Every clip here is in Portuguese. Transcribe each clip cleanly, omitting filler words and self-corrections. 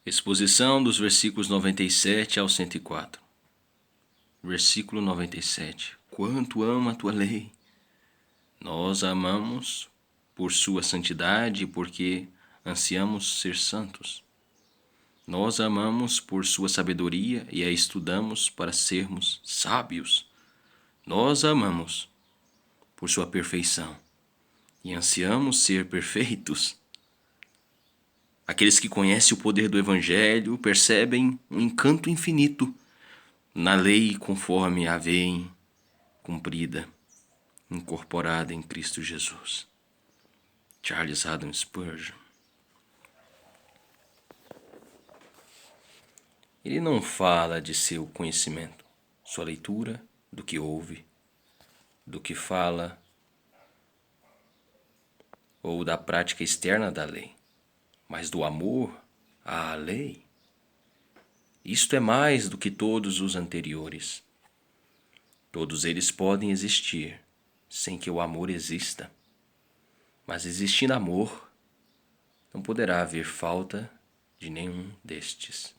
Exposição dos versículos 97 ao 104. Versículo 97. Quanto amo a tua lei! Nós a amamos por sua santidade e porque ansiamos ser santos. Nós a amamos por sua sabedoria e a estudamos para sermos sábios. Nós a amamos por sua perfeição e ansiamos ser perfeitos. Aqueles que conhecem o poder do Evangelho percebem um encanto infinito na lei conforme a veem cumprida, incorporada em Cristo Jesus. Charles Haddon Spurgeon. Ele não fala de seu conhecimento, sua leitura, do que ouve, do que fala ou da prática externa da lei, mas do amor à lei. Isto é mais do que todos os anteriores. Todos eles podem existir sem que o amor exista. Mas existindo amor, não poderá haver falta de nenhum destes.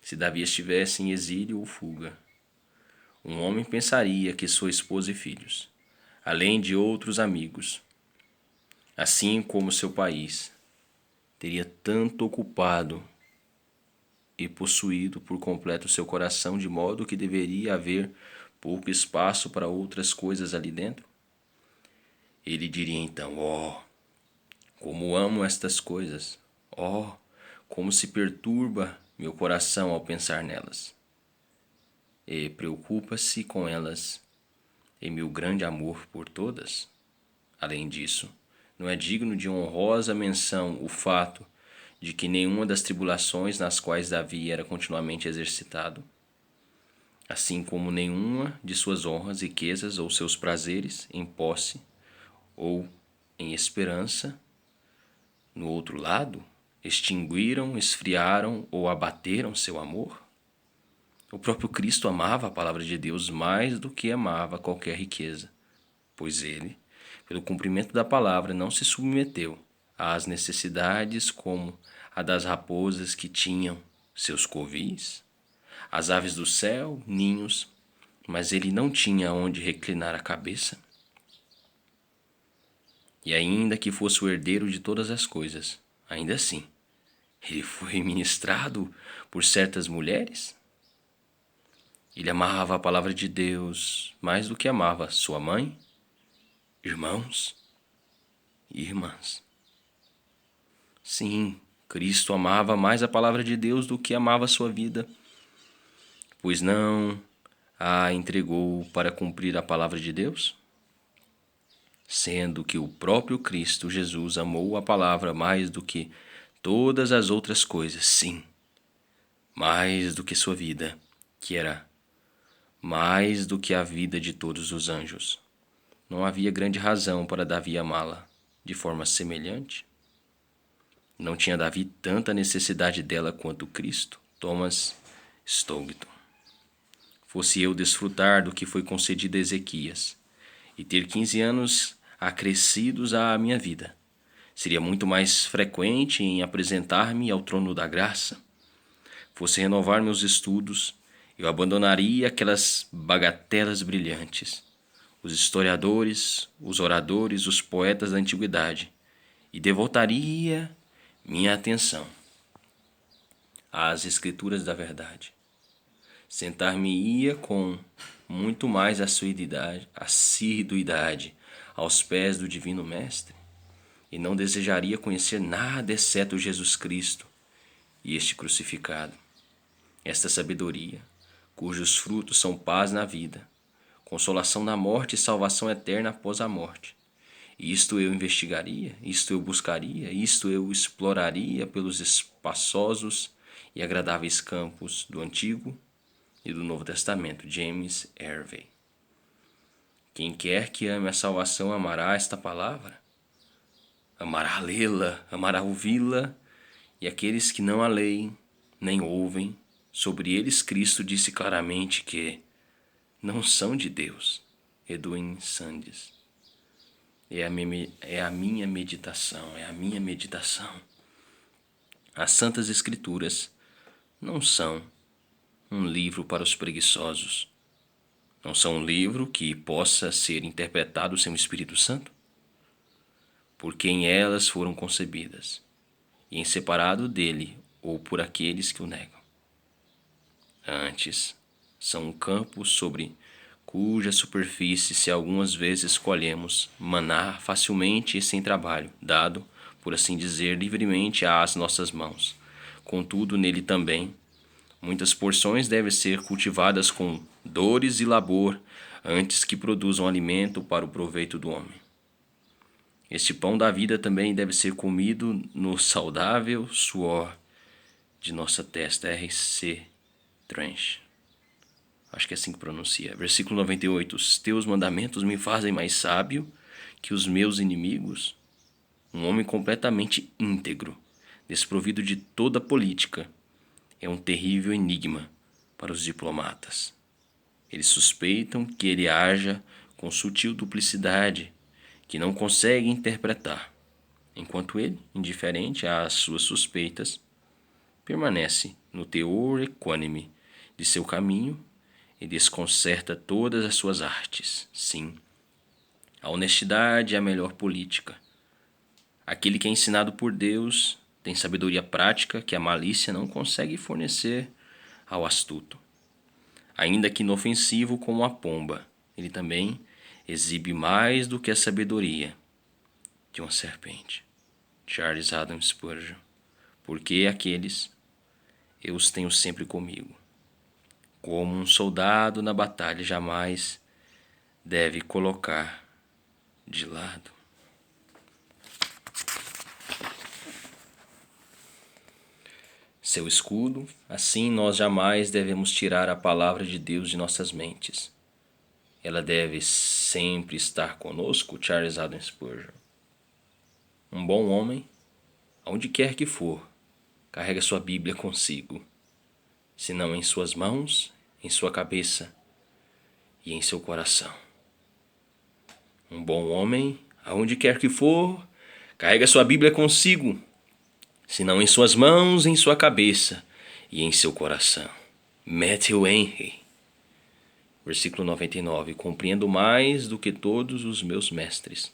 Se Davi estivesse em exílio ou fuga, um homem pensaria que sua esposa e filhos, além de outros amigos, assim como seu país, teria tanto ocupado e possuído por completo seu coração, de modo que deveria haver pouco espaço para outras coisas ali dentro? Ele diria então: como amo estas coisas! Como se perturba meu coração ao pensar nelas! E preocupa-se com elas em meu grande amor por todas. Além disso, não é digno de honrosa menção o fato de que nenhuma das tribulações nas quais Davi era continuamente exercitado, assim como nenhuma de suas honras, riquezas ou seus prazeres em posse ou em esperança, no outro lado, extinguiram, esfriaram ou abateram seu amor? O próprio Cristo amava a palavra de Deus mais do que amava qualquer riqueza, pois ele, pelo cumprimento da palavra, não se submeteu às necessidades como a das raposas que tinham seus covis, as aves do céu, ninhos, mas ele não tinha onde reclinar a cabeça. E ainda que fosse o herdeiro de todas as coisas, ainda assim, ele foi ministrado por certas mulheres? Ele amava a palavra de Deus mais do que amava sua mãe, irmãos e irmãs. Sim, Cristo amava mais a palavra de Deus do que amava sua vida, pois não a entregou para cumprir a palavra de Deus? Sendo que o próprio Cristo Jesus amou a palavra mais do que todas as outras coisas, sim, mais do que sua vida, que era mais do que a vida de todos os anjos. Não havia grande razão para Davi amá-la de forma semelhante? Não tinha Davi tanta necessidade dela quanto Cristo? Thomas Stoughton. Fosse eu desfrutar do que foi concedido a Ezequias e ter 15 anos acrescidos à minha vida, seria muito mais frequente em apresentar-me ao trono da graça. Fosse renovar meus estudos, eu abandonaria aquelas bagatelas brilhantes, os historiadores, os oradores, os poetas da antiguidade, e devotaria minha atenção às escrituras da verdade. Sentar-me-ia com muito mais assiduidade aos pés do Divino Mestre, e não desejaria conhecer nada exceto Jesus Cristo e este crucificado. Esta sabedoria, cujos frutos são paz na vida, consolação na morte e salvação eterna após a morte. Isto eu investigaria, isto eu buscaria, isto eu exploraria pelos espaçosos e agradáveis campos do Antigo e do Novo Testamento. James Hervey. Quem quer que ame a salvação amará esta palavra, amará lê-la, amará ouvi-la, e aqueles que não a leem nem ouvem, sobre eles Cristo disse claramente que não são de Deus. Edwin Sandys. É a minha meditação, As Santas Escrituras não são um livro para os preguiçosos. Não são um livro que possa ser interpretado sem o Espírito Santo, por quem elas foram concebidas, e em separado dele ou por aqueles que o negam. Antes, são um campo sobre cuja superfície, se algumas vezes escolhemos, maná facilmente e sem trabalho, dado, por assim dizer, livremente às nossas mãos. Contudo, nele também, muitas porções devem ser cultivadas com dores e labor antes que produzam alimento para o proveito do homem. Este pão da vida também deve ser comido no saudável suor de nossa testa. R.C. Trench. Acho que é assim que pronuncia. Versículo 98. Os teus mandamentos me fazem mais sábio que os meus inimigos. Um homem completamente íntegro, desprovido de toda política, é um terrível enigma para os diplomatas. Eles suspeitam que ele haja com sutil duplicidade que não consegue interpretar, enquanto ele, indiferente às suas suspeitas, permanece no teor equânime de seu caminho e desconcerta todas as suas artes. Sim, a honestidade é a melhor política. Aquele que é ensinado por Deus tem sabedoria prática que a malícia não consegue fornecer ao astuto. Ainda que inofensivo como a pomba, ele também exibe mais do que a sabedoria de uma serpente. Charles Adam Spurgeon. Porque aqueles eu os tenho sempre comigo. Como um soldado na batalha jamais deve colocar de lado. Seu escudo, assim nós jamais devemos tirar a palavra de Deus de nossas mentes. Ela deve sempre estar conosco, Charles Adam Spurgeon. Um bom homem, aonde quer que for, carrega sua Bíblia consigo, se não em suas mãos, em sua cabeça e em seu coração. Um bom homem, aonde quer que for, carrega sua Bíblia consigo, se não em suas mãos, em sua cabeça e em seu coração. Matthew Henry. Versículo 99. Compreendo mais do que todos os meus mestres.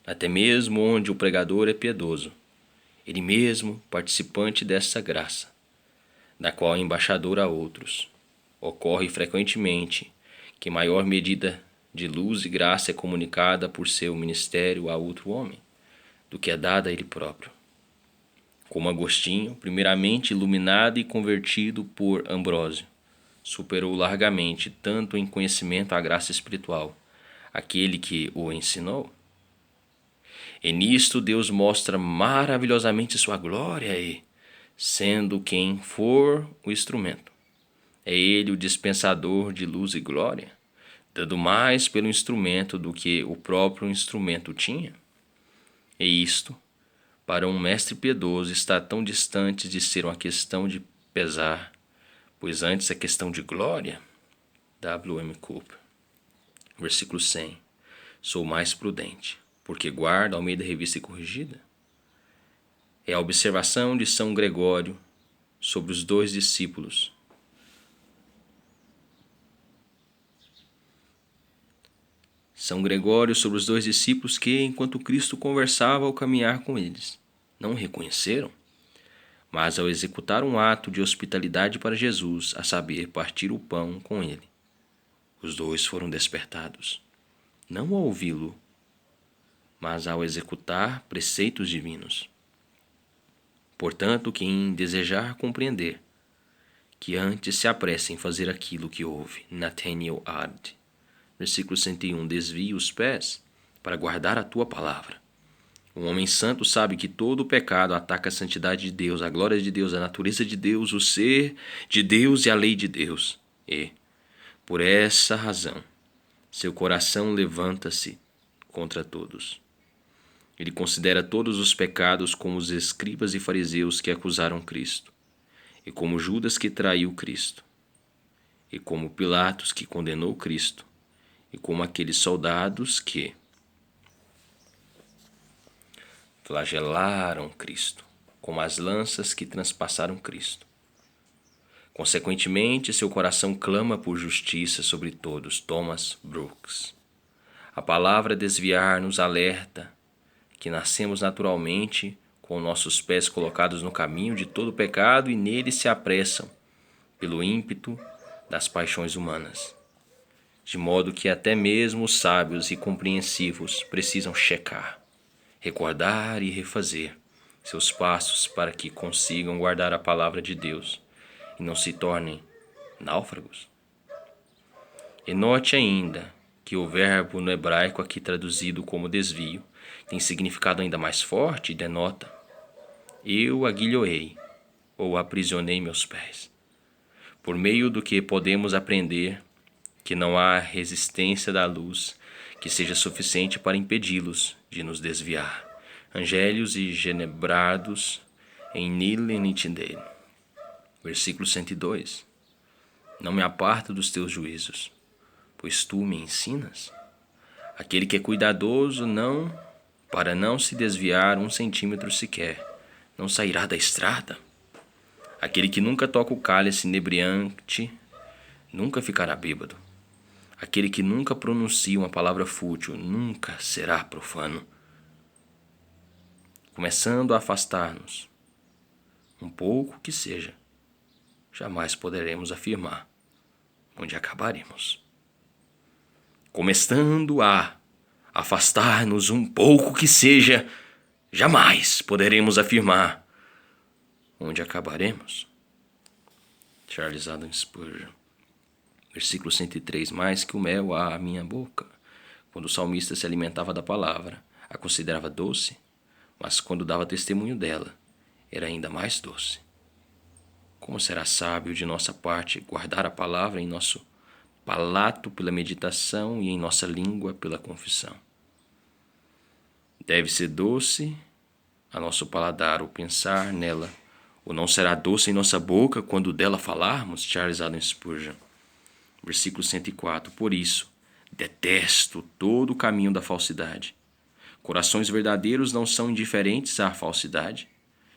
Até mesmo onde o pregador é piedoso, ele mesmo participante dessa graça, da qual é embaixador a outros. Ocorre frequentemente que maior medida de luz e graça é comunicada por seu ministério a outro homem, do que é dada a ele próprio. Como Agostinho, primeiramente iluminado e convertido por Ambrósio, superou largamente, tanto em conhecimento, a graça espiritual, aquele que o ensinou. E nisto Deus mostra maravilhosamente sua glória e, sendo quem for o instrumento, é ele o dispensador de luz e glória, dando mais pelo instrumento do que o próprio instrumento tinha. E isto, para um mestre piedoso, está tão distante de ser uma questão de pesar, pois antes é questão de glória. W.M. Cooper. Versículo 100. Sou mais prudente, porque guardo Almeida Revista e Corrigida. É a observação de São Gregório sobre os dois discípulos. São Gregório sobre os dois discípulos que, enquanto Cristo conversava ao caminhar com eles, não o reconheceram, mas ao executar um ato de hospitalidade para Jesus, a saber, partir o pão com ele, os dois foram despertados, não ao ouvi-lo, mas ao executar preceitos divinos. Portanto, quem desejar compreender, que antes se apresse em fazer aquilo que ouve. Nathaniel Hard. Versículo 101. Desvie os pés para guardar a tua palavra. Um homem santo sabe que todo o pecado ataca a santidade de Deus, a glória de Deus, a natureza de Deus, o ser de Deus e a lei de Deus. E, por essa razão, seu coração levanta-se contra todos. Ele considera todos os pecados como os escribas e fariseus que acusaram Cristo, e como Judas que traiu Cristo, e como Pilatos que condenou Cristo, e como aqueles soldados que flagelaram Cristo. como as lanças que transpassaram Cristo. Consequentemente, seu coração clama por justiça sobre todos. Thomas Brooks. A palavra desviar nos alerta que nascemos naturalmente com nossos pés colocados no caminho de todo pecado e nele se apressam pelo ímpeto das paixões humanas. De modo que até mesmo os sábios e compreensivos precisam checar, recordar e refazer seus passos para que consigam guardar a palavra de Deus e não se tornem náufragos. E note ainda que o verbo no hebraico aqui traduzido como desvio tem significado ainda mais forte e denota: eu aguilhoei ou aprisionei meus pés. Por meio do que podemos aprender que não há resistência da luz que seja suficiente para impedi-los de nos desviar. Angélios e Genebrados em Nile Nitindale. Versículo 102. Não me aparto dos teus juízos, pois tu me ensinas. Aquele que é cuidadoso para não se desviar 1 centímetro sequer, não sairá da estrada. Aquele que nunca toca o cálice inebriante, nunca ficará bêbado. Aquele que nunca pronuncia uma palavra fútil, nunca será profano. Começando a afastar-nos, um pouco que seja, jamais poderemos afirmar onde acabaremos. Começando a afastar-nos um pouco que seja, jamais poderemos afirmar onde acabaremos. Charles Adam Spurgeon. Versículo 103. Mais que o mel à minha boca. Quando o salmista se alimentava da palavra, a considerava doce, mas quando dava testemunho dela, era ainda mais doce. Como será sábio de nossa parte guardar a palavra em nosso palato pela meditação e em nossa língua pela confissão. Deve ser doce a nosso paladar o pensar nela, ou não será doce em nossa boca quando dela falarmos? Charles Adam Spurgeon. Versículo 104. Por isso, detesto todo o caminho da falsidade. Corações verdadeiros não são indiferentes à falsidade.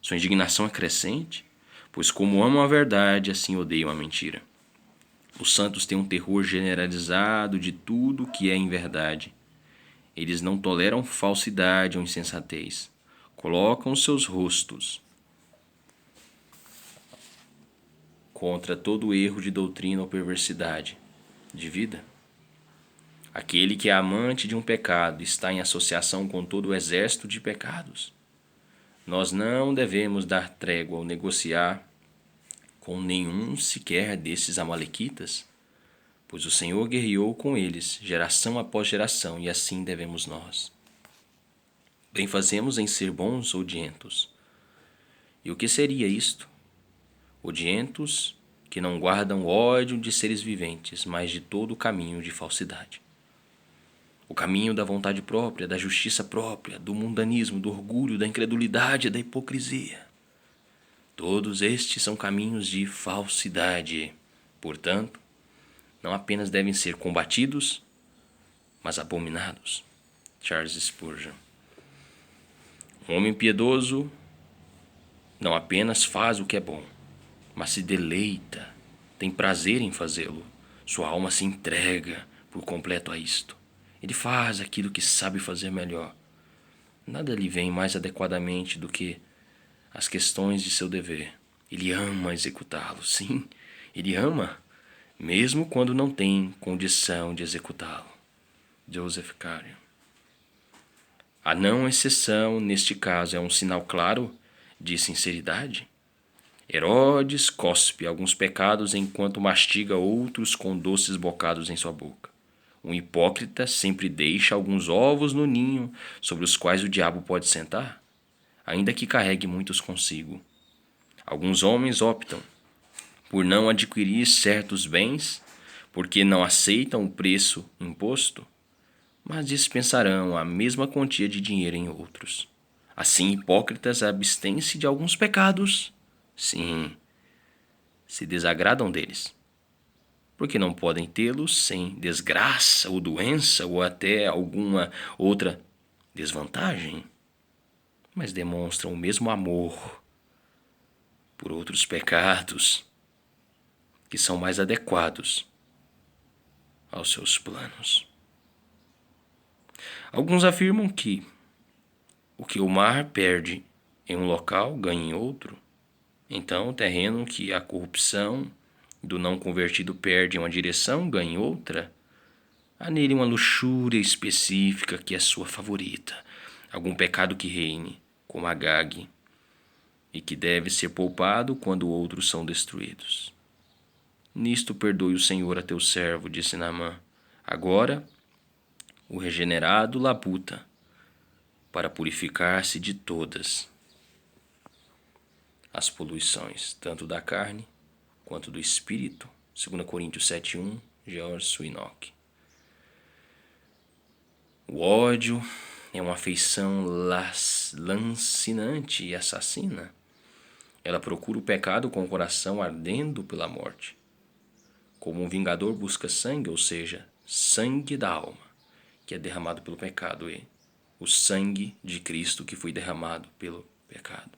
Sua indignação é crescente, pois como amam a verdade, assim odeiam a mentira. Os santos têm um terror generalizado de tudo que é inverdade. Eles não toleram falsidade ou insensatez. Colocam seus rostos contra todo erro de doutrina ou perversidade de vida. Aquele que é amante de um pecado está em associação com todo o exército de pecados. Nós não devemos dar trégua ou negociar com nenhum sequer desses amalequitas, pois o Senhor guerreou com eles, geração após geração, e assim devemos nós. Bem fazemos em ser bons ou odientos. E o que seria isto? Odientos que não guardam ódio de seres viventes, mas de todo o caminho de falsidade. O caminho da vontade própria, da justiça própria, do mundanismo, do orgulho, da incredulidade e da hipocrisia. Todos estes são caminhos de falsidade. Portanto, não apenas devem ser combatidos, mas abominados. Charles Spurgeon. Um homem piedoso não apenas faz o que é bom, mas se deleita, tem prazer em fazê-lo. Sua alma se entrega por completo a isto. Ele faz aquilo que sabe fazer melhor. Nada lhe vem mais adequadamente do que as questões de seu dever. Ele ama executá-lo. Sim, ele ama, mesmo quando não tem condição de executá-lo. Joseph Carey. A não exceção, neste caso, é um sinal claro de sinceridade. Herodes cospe alguns pecados enquanto mastiga outros com doces bocados em sua boca. Um hipócrita sempre deixa alguns ovos no ninho sobre os quais o diabo pode sentar, ainda que carregue muitos consigo. Alguns homens optam por não adquirir certos bens porque não aceitam o preço imposto, mas dispensarão a mesma quantia de dinheiro em outros. Assim, hipócritas abstêm-se de alguns pecados. Sim, se desagradam deles, porque não podem tê-los sem desgraça ou doença ou até alguma outra desvantagem, mas demonstram o mesmo amor por outros pecados que são mais adequados aos seus planos. Alguns afirmam que o que o mar perde em um local ganha em outro. Então, o terreno que a corrupção do não convertido perde em uma direção ganha em outra. Há nele uma luxúria específica que é sua favorita, algum pecado que reine, como Agag, e que deve ser poupado quando outros são destruídos. Nisto perdoe o Senhor a teu servo, disse Naamã. Agora o regenerado labuta para purificar-se de todas as poluições, tanto da carne quanto do espírito. 2 Coríntios 7:1, George Swinock. O ódio é uma afeição lancinante e assassina. Ela procura o pecado com o coração ardendo pela morte. Como um vingador busca sangue, ou seja, sangue da alma, que é derramado pelo pecado, e o sangue de Cristo que foi derramado pelo pecado.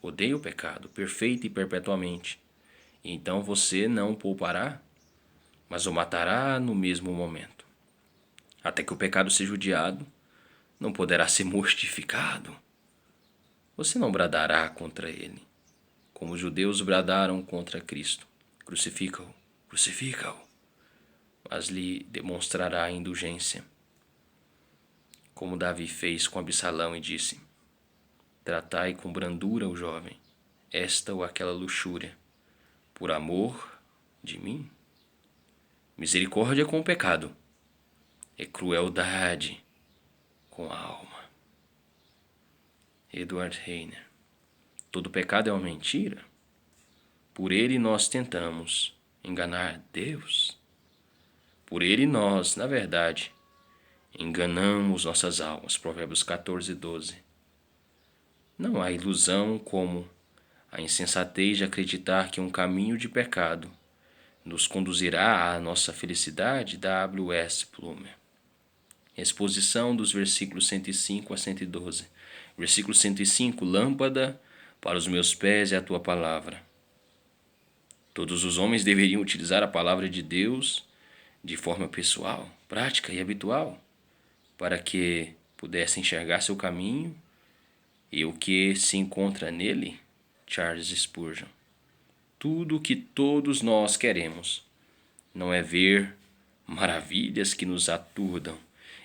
Odeia o pecado, perfeito e perpetuamente. E então você não o poupará, mas o matará no mesmo momento. Até que o pecado seja odiado, não poderá ser mortificado. Você não bradará contra ele, como os judeus bradaram contra Cristo. Crucifica-o, crucifica-o. Mas lhe demonstrará indulgência, como Davi fez com Absalão e disse: tratai com brandura o jovem, esta ou aquela luxúria, por amor de mim. Misericórdia com o pecado é crueldade com a alma. Edward Heiner. Todo pecado é uma mentira. Por ele nós tentamos enganar Deus. Por ele nós, na verdade, enganamos nossas almas. Provérbios 14:12. Não há ilusão como a insensatez de acreditar que um caminho de pecado nos conduzirá à nossa felicidade. W.S. Plumer. Exposição dos versículos 105 a 112. Versículo 105. Lâmpada para os meus pés é a tua palavra. Todos os homens deveriam utilizar a palavra de Deus de forma pessoal, prática e habitual, para que pudessem enxergar seu caminho e o que se encontra nele. Charles Spurgeon. Tudo o que todos nós queremos não é ver maravilhas que nos aturdam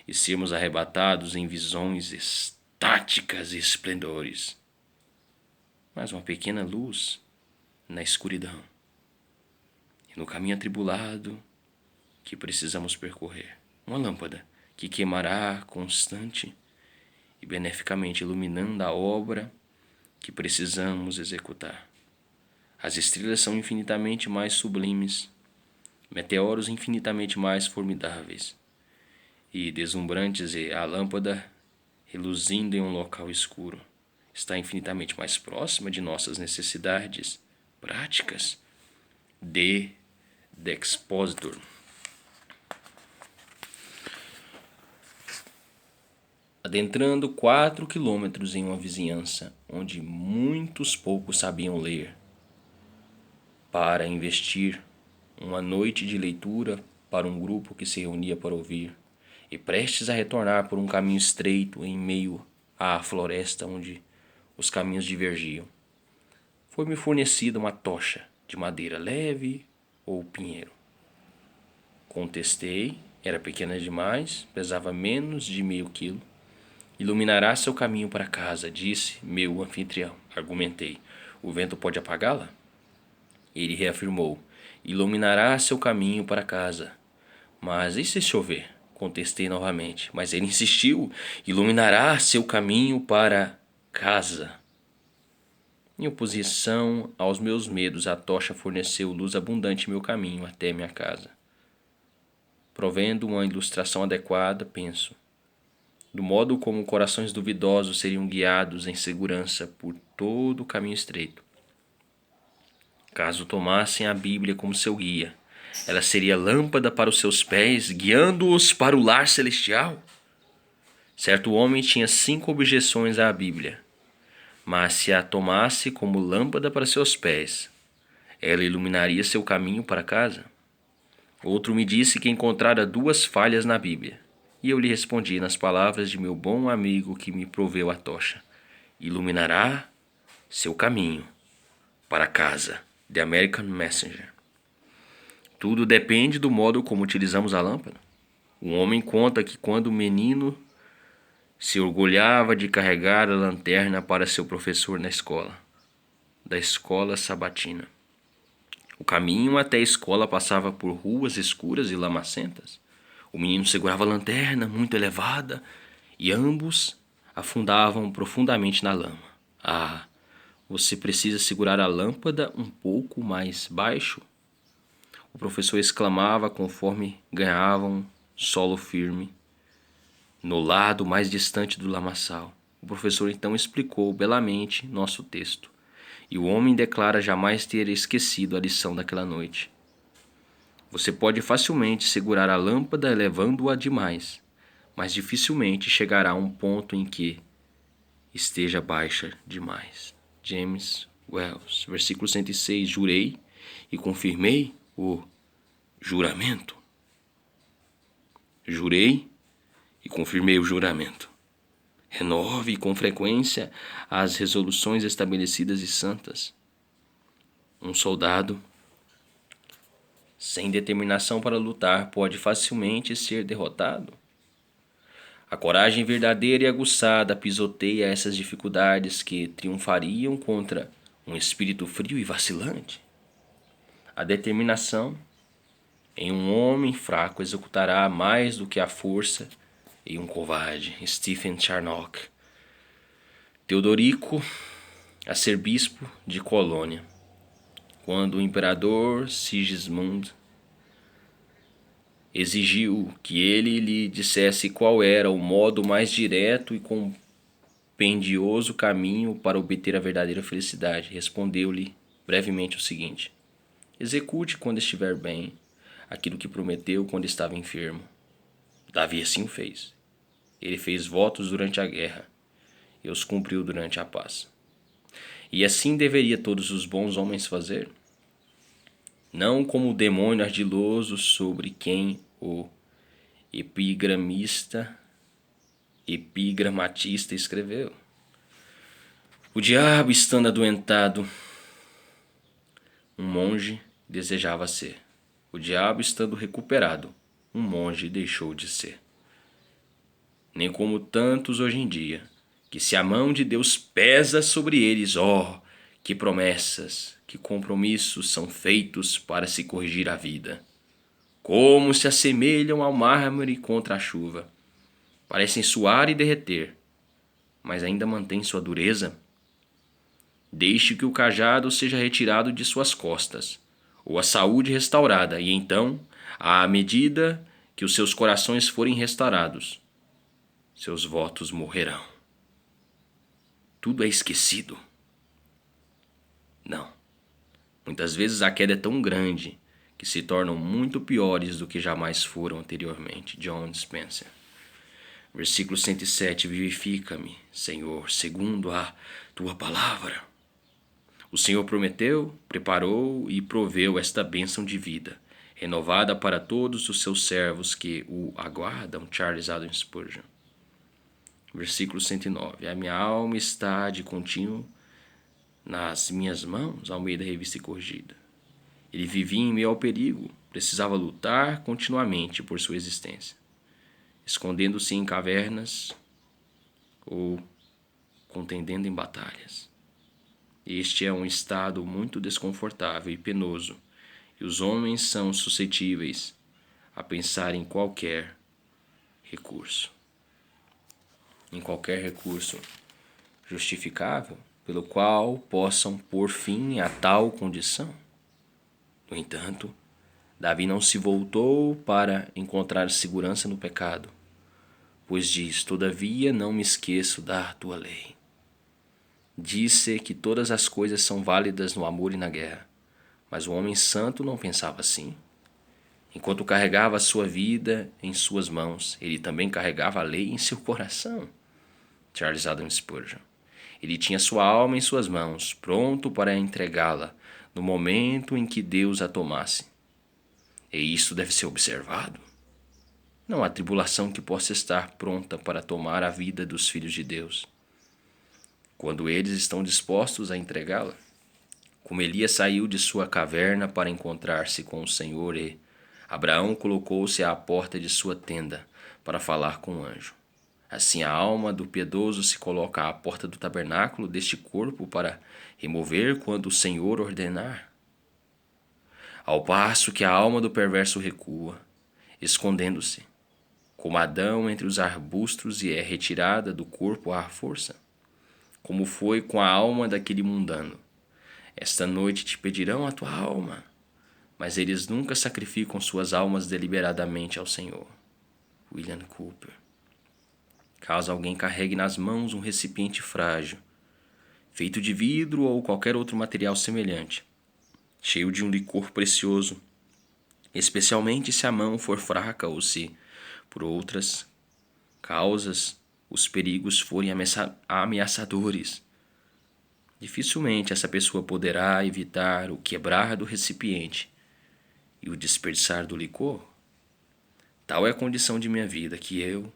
e sermos arrebatados em visões estáticas e esplendores, mas uma pequena luz na escuridão e no caminho atribulado que precisamos percorrer. Uma lâmpada que queimará constante e beneficamente iluminando a obra que precisamos executar. As estrelas são infinitamente mais sublimes, meteoros infinitamente mais formidáveis e deslumbrantes, e a lâmpada, reluzindo em um local escuro, está infinitamente mais próxima de nossas necessidades práticas. D. Expositor. Adentrando 4 quilômetros em uma vizinhança onde muitos poucos sabiam ler, para investir uma noite de leitura para um grupo que se reunia para ouvir, e prestes a retornar por um caminho estreito em meio à floresta onde os caminhos divergiam, foi-me fornecida uma tocha de madeira leve ou pinheiro. Contestei, era pequena demais, pesava menos de meio quilo. Iluminará seu caminho para casa, disse meu anfitrião. Argumentei. O vento pode apagá-la? Ele reafirmou. Iluminará seu caminho para casa. Mas e se chover? Contestei novamente, mas ele insistiu. Iluminará seu caminho para casa. Em oposição aos meus medos, a tocha forneceu luz abundante em meu caminho até minha casa. Provendo uma ilustração adequada, penso, do modo como corações duvidosos seriam guiados em segurança por todo o caminho estreito. Caso tomassem a Bíblia como seu guia, ela seria lâmpada para os seus pés, guiando-os para o lar celestial. Certo homem tinha 5 objeções à Bíblia, mas se a tomasse como lâmpada para seus pés, ela iluminaria seu caminho para casa. Outro me disse que encontrara 2 falhas na Bíblia, e eu lhe respondi nas palavras de meu bom amigo que me proveu a tocha: iluminará seu caminho para casa. The American Messenger. Tudo depende do modo como utilizamos a lâmpada. Um homem conta que quando menino se orgulhava de carregar a lanterna para seu professor na escola, da escola sabatina. O caminho até a escola passava por ruas escuras e lamacentas. O menino segurava a lanterna muito elevada e ambos afundavam profundamente na lama. Ah, você precisa segurar a lâmpada um pouco mais baixo? O professor exclamava conforme ganhavam solo firme no lado mais distante do lamaçal. O professor então explicou belamente nosso texto, e o homem declara jamais ter esquecido a lição daquela noite. Você pode facilmente segurar a lâmpada elevando-a demais, mas dificilmente chegará a um ponto em que esteja baixa demais. James Wells, versículo 106. Jurei e confirmei o juramento. Jurei e confirmei o juramento. Renove com frequência as resoluções estabelecidas e santas. Um soldado sem determinação para lutar pode facilmente ser derrotado. A coragem verdadeira e aguçada pisoteia essas dificuldades que triunfariam contra um espírito frio e vacilante. A determinação em um homem fraco executará mais do que a força em um covarde. Stephen Charnock. Teodorico, a ser bispo de Colônia, quando o imperador Sigismund exigiu que ele lhe dissesse qual era o modo mais direto e compendioso caminho para obter a verdadeira felicidade, respondeu-lhe brevemente o seguinte: execute quando estiver bem aquilo que prometeu quando estava enfermo. Davi assim o fez. Ele fez votos durante a guerra e os cumpriu durante a paz. E assim deveria todos os bons homens fazer? Não como o demônio ardiloso sobre quem o epigramatista escreveu. O diabo, estando adoentado, um monge desejava ser. O diabo, estando recuperado, um monge deixou de ser. Nem como tantos hoje em dia, que se a mão de Deus pesa sobre eles, que promessas, que compromissos são feitos para se corrigir a vida. Como se assemelham ao mármore contra a chuva. Parecem suar e derreter, mas ainda mantêm sua dureza. Deixe que o cajado seja retirado de suas costas, ou a saúde restaurada, e então, à medida que os seus corações forem restaurados, seus votos morrerão. Tudo é esquecido? Não. Muitas vezes a queda é tão grande que se tornam muito piores do que jamais foram anteriormente. John Spencer. Versículo 107. Vivifica-me, Senhor, segundo a tua palavra. O Senhor prometeu, preparou e proveu esta bênção de vida, renovada para todos os seus servos que o aguardam. Charles Haddon Spurgeon. Versículo 109. A minha alma está de contínuo nas minhas mãos, Almeida Revista e Corrigida. Ele vivia em meio ao perigo, precisava lutar continuamente por sua existência, escondendo-se em cavernas ou contendendo em batalhas. Este é um estado muito desconfortável e penoso, e os homens são suscetíveis a pensar em qualquer recurso. Em qualquer recurso justificável pelo qual possam pôr fim a tal condição. No entanto, Davi não se voltou para encontrar segurança no pecado, pois diz: todavia não me esqueço da tua lei. Disse que todas as coisas são válidas no amor e na guerra, mas o homem santo não pensava assim. Enquanto carregava a sua vida em suas mãos, ele também carregava a lei em seu coração. Charles Haddon Spurgeon. Ele tinha sua alma em suas mãos, pronto para entregá-la no momento em que Deus a tomasse. E isso deve ser observado. Não há tribulação que possa estar pronta para tomar a vida dos filhos de Deus, quando eles estão dispostos a entregá-la. Como Elias saiu de sua caverna para encontrar-se com o Senhor, e Abraão colocou-se à porta de sua tenda para falar com o anjo. Assim a alma do piedoso se coloca à porta do tabernáculo deste corpo para remover quando o Senhor ordenar. Ao passo que a alma do perverso recua, escondendo-se, como Adão entre os arbustos, e é retirada do corpo à força, como foi com a alma daquele mundano. Esta noite te pedirão a tua alma, mas eles nunca sacrificam suas almas deliberadamente ao Senhor. William Cooper. Caso alguém carregue nas mãos um recipiente frágil, feito de vidro ou qualquer outro material semelhante, cheio de um licor precioso, especialmente se a mão for fraca ou se, por outras causas, os perigos forem ameaçadores, dificilmente essa pessoa poderá evitar o quebrar do recipiente e o desperdiçar do licor. Tal é a condição de minha vida que eu,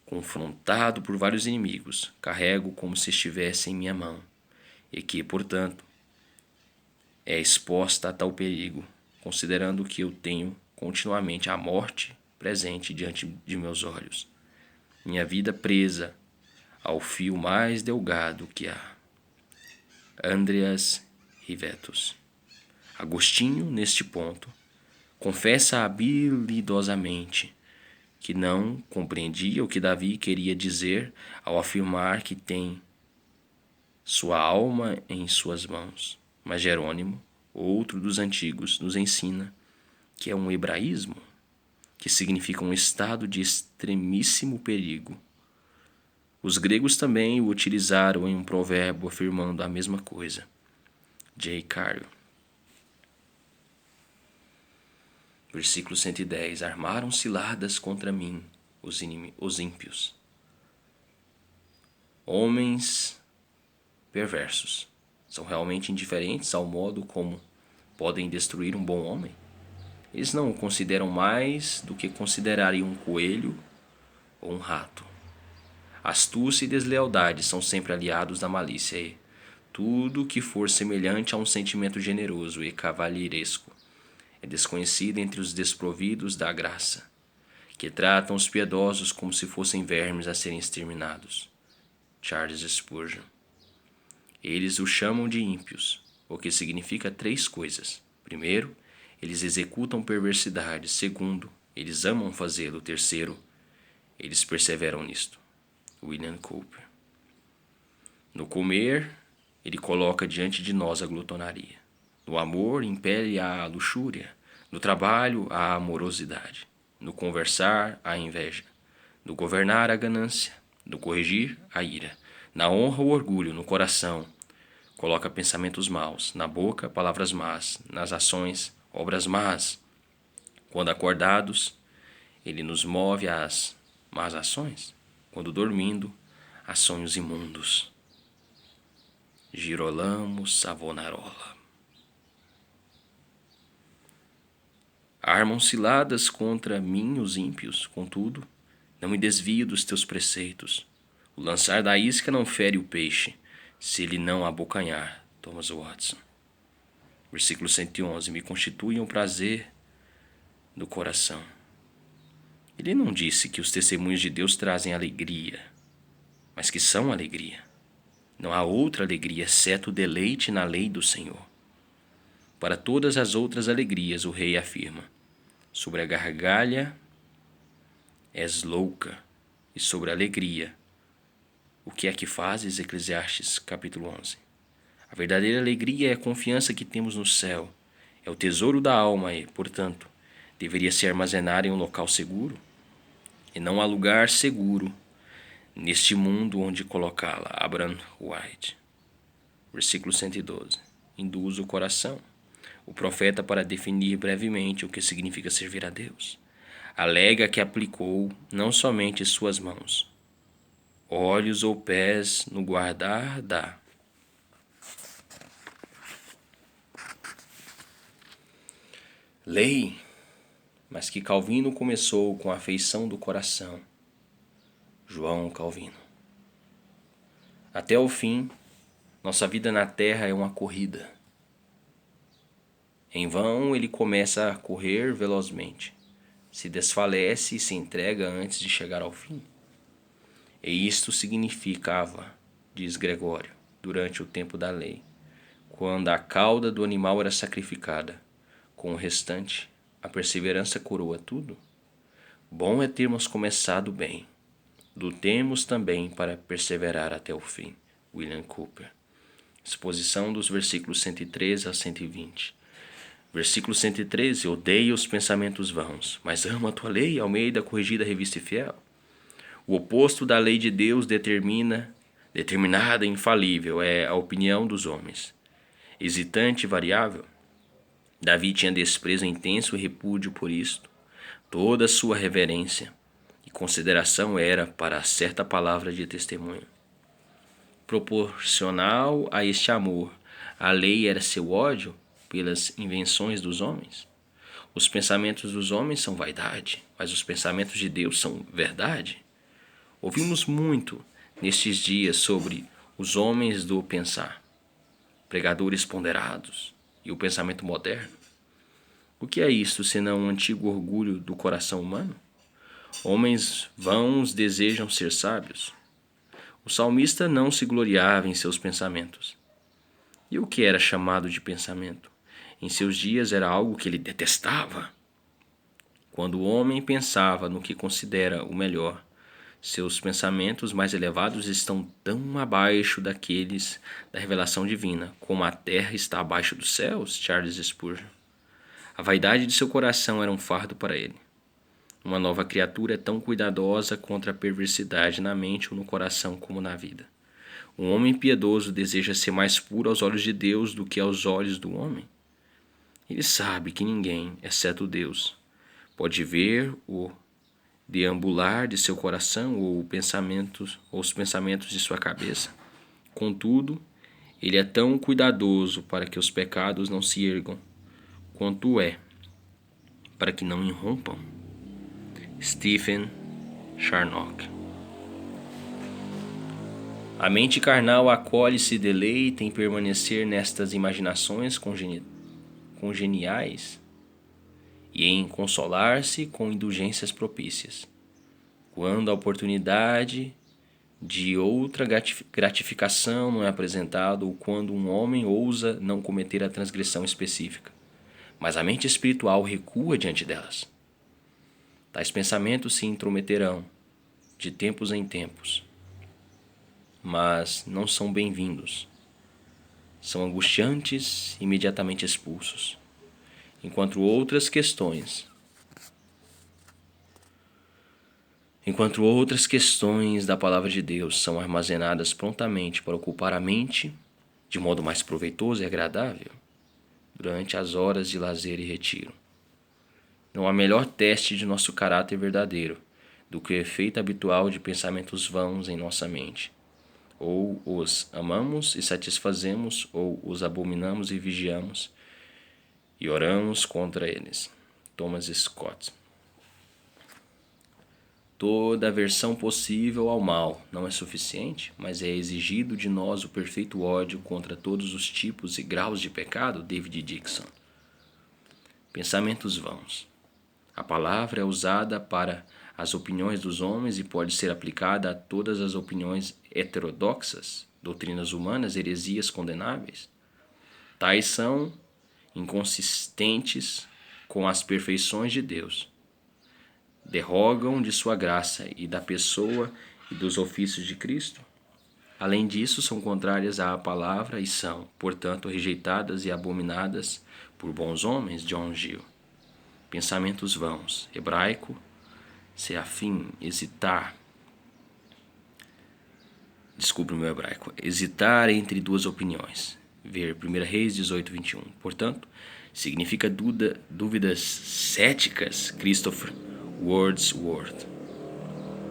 confrontado por vários inimigos, carrego como se estivesse em minha mão, e que, portanto, é exposta a tal perigo, considerando que eu tenho continuamente a morte presente diante de meus olhos, minha vida presa ao fio mais delgado que há. Andreas Rivetos. Agostinho, neste ponto, confessa habilidosamente que não compreendia o que Davi queria dizer ao afirmar que tem sua alma em suas mãos. Mas Jerônimo, outro dos antigos, nos ensina que é um hebraísmo, que significa um estado de extremíssimo perigo. Os gregos também o utilizaram em um provérbio afirmando a mesma coisa. J. Cario. Versículo 110. Armaram ciladas contra mim os ímpios. Homens perversos são realmente indiferentes ao modo como podem destruir um bom homem? Eles não o consideram mais do que considerariam um coelho ou um rato. Astúcia e deslealdade são sempre aliados da malícia, e tudo que for semelhante a um sentimento generoso e cavalheiresco é desconhecido entre os desprovidos da graça, que tratam os piedosos como se fossem vermes a serem exterminados. Charles Spurgeon. Eles o chamam de ímpios, o que significa 3 coisas. Primeiro, eles executam perversidade. Segundo, eles amam fazê-lo. Terceiro, eles perseveram nisto. William Cooper. No comer, ele coloca diante de nós a glutonaria. No amor, impele a luxúria. No trabalho, a amorosidade. No conversar, a inveja. No governar, a ganância. No corrigir, a ira. Na honra, o orgulho. No coração, coloca pensamentos maus. Na boca, palavras más. Nas ações, obras más. Quando acordados, ele nos move às más ações. Quando dormindo, a sonhos imundos. Girolamo Savonarola. Armam ciladas contra mim os ímpios, contudo, não me desvio dos teus preceitos. O lançar da isca não fere o peixe, se ele não abocanhar. Thomas Watson. Versículo 111. Me constituem o prazer do coração. Ele não disse que os testemunhos de Deus trazem alegria, mas que são alegria. Não há outra alegria exceto o deleite na lei do Senhor. Para todas as outras alegrias, o rei afirma: sobre a gargalha és louca, e sobre a alegria, o que é que fazes? Eclesiastes capítulo 11. A verdadeira alegria é a confiança que temos no céu. É o tesouro da alma e, portanto, deveria se armazenar em um local seguro. E não há lugar seguro neste mundo onde colocá-la. Abraham White. Versículo 112. Induz o coração. O profeta, para definir brevemente o que significa servir a Deus, alega que aplicou não somente suas mãos, olhos ou pés no guardar dá. Lei, mas que Calvino começou com a afeição do coração. João Calvino. Até o fim, nossa vida na terra é uma corrida. Em vão ele começa a correr velozmente, se desfalece e se entrega antes de chegar ao fim. E isto significava, diz Gregório, durante o tempo da lei, quando a cauda do animal era sacrificada, com o restante, a perseverança coroa tudo. Bom é termos começado bem, lutemos também para perseverar até o fim. William Cooper. Exposição dos versículos 113 a 120. Versículo 113. Odeio os pensamentos vãos, mas amo a tua lei, Almeida Corrigida, Revista e Fiel. O oposto da lei de Deus determinada e infalível é a opinião dos homens. Hesitante e variável, Davi tinha desprezo intenso e repúdio por isto. Toda sua reverência e consideração era para certa palavra de testemunho. Proporcional a este amor, a lei era seu ódio pelas invenções dos homens. Os pensamentos dos homens são vaidade, mas os pensamentos de Deus são verdade. Ouvimos muito nestes dias sobre os homens do pensar, pregadores ponderados e o pensamento moderno. O que é isto senão um antigo orgulho do coração humano? Homens vãos desejam ser sábios. O salmista não se gloriava em seus pensamentos. E o que era chamado de pensamento? Em seus dias era algo que ele detestava. Quando o homem pensava no que considera o melhor, seus pensamentos mais elevados estão tão abaixo daqueles da revelação divina, como a terra está abaixo dos céus. Charles Spurgeon. A vaidade de seu coração era um fardo para ele. Uma nova criatura é tão cuidadosa contra a perversidade na mente ou no coração como na vida. Um homem piedoso deseja ser mais puro aos olhos de Deus do que aos olhos do homem. Ele sabe que ninguém, exceto Deus, pode ver o deambular de seu coração ou os pensamentos de sua cabeça. Contudo, ele é tão cuidadoso para que os pecados não se ergam, quanto é para que não irrompam. Stephen Charnock. A mente carnal acolhe e se deleita em permanecer nestas imaginações congeniais e em consolar-se com indulgências propícias. Quando a oportunidade de outra gratificação não é apresentada ou quando um homem ousa não cometer a transgressão específica, mas a mente espiritual recua diante delas. Tais pensamentos se intrometerão de tempos em tempos, mas não são bem-vindos. São angustiantes e imediatamente expulsos. Enquanto outras questões da palavra de Deus são armazenadas prontamente para ocupar a mente de modo mais proveitoso e agradável durante as horas de lazer e retiro. Não há melhor teste de nosso caráter verdadeiro do que o efeito habitual de pensamentos vãos em nossa mente. Ou os amamos e satisfazemos, ou os abominamos e vigiamos e oramos contra eles. Thomas Scott. Toda aversão possível ao mal não é suficiente, mas é exigido de nós o perfeito ódio contra todos os tipos e graus de pecado. David Dixon. Pensamentos vãos. A palavra é usada para as opiniões dos homens e pode ser aplicada a todas as opiniões heterodoxas, doutrinas humanas, heresias condenáveis. Tais são inconsistentes com as perfeições de Deus. Derrogam de sua graça e da pessoa e dos ofícios de Cristo. Além disso, são contrárias à palavra e são, portanto, rejeitadas e abominadas por bons homens. John Gill. Pensamentos vãos. Hebraico, seafim, hesitar. Desculpe o meu hebraico. Hesitar entre duas opiniões. Ver 1 Reis 18:21. Portanto, significa dúvidas céticas. Christopher Wordsworth.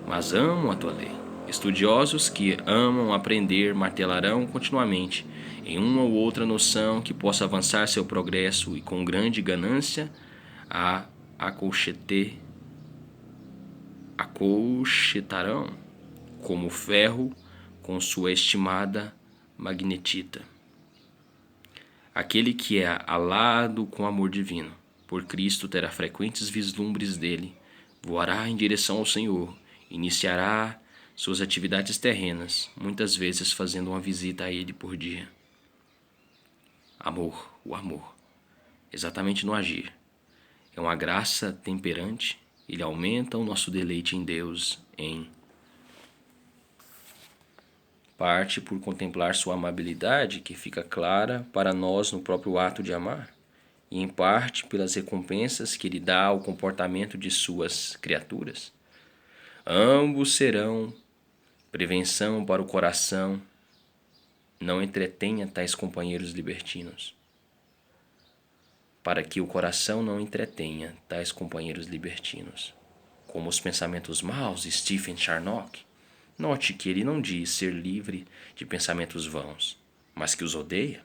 Mas amo a tua lei. Estudiosos que amam aprender martelarão continuamente em uma ou outra noção que possa avançar seu progresso e com grande ganância a acolchetarão como ferro com sua estimada magnetita. Aquele que é alado com amor divino por Cristo terá frequentes vislumbres dele, voará em direção ao Senhor, iniciará suas atividades terrenas, muitas vezes fazendo uma visita a ele por dia. Amor, o amor, exatamente no agir, é uma graça temperante, ele aumenta o nosso deleite em Deus, em parte por contemplar sua amabilidade, que fica clara para nós no próprio ato de amar, e em parte pelas recompensas que ele dá ao comportamento de suas criaturas. Ambos serão prevenção para o coração. Não entretenha tais companheiros libertinos. Para que o coração não entretenha tais companheiros libertinos. Como os pensamentos maus de Stephen Charnock. Note que ele não diz ser livre de pensamentos vãos, mas que os odeia.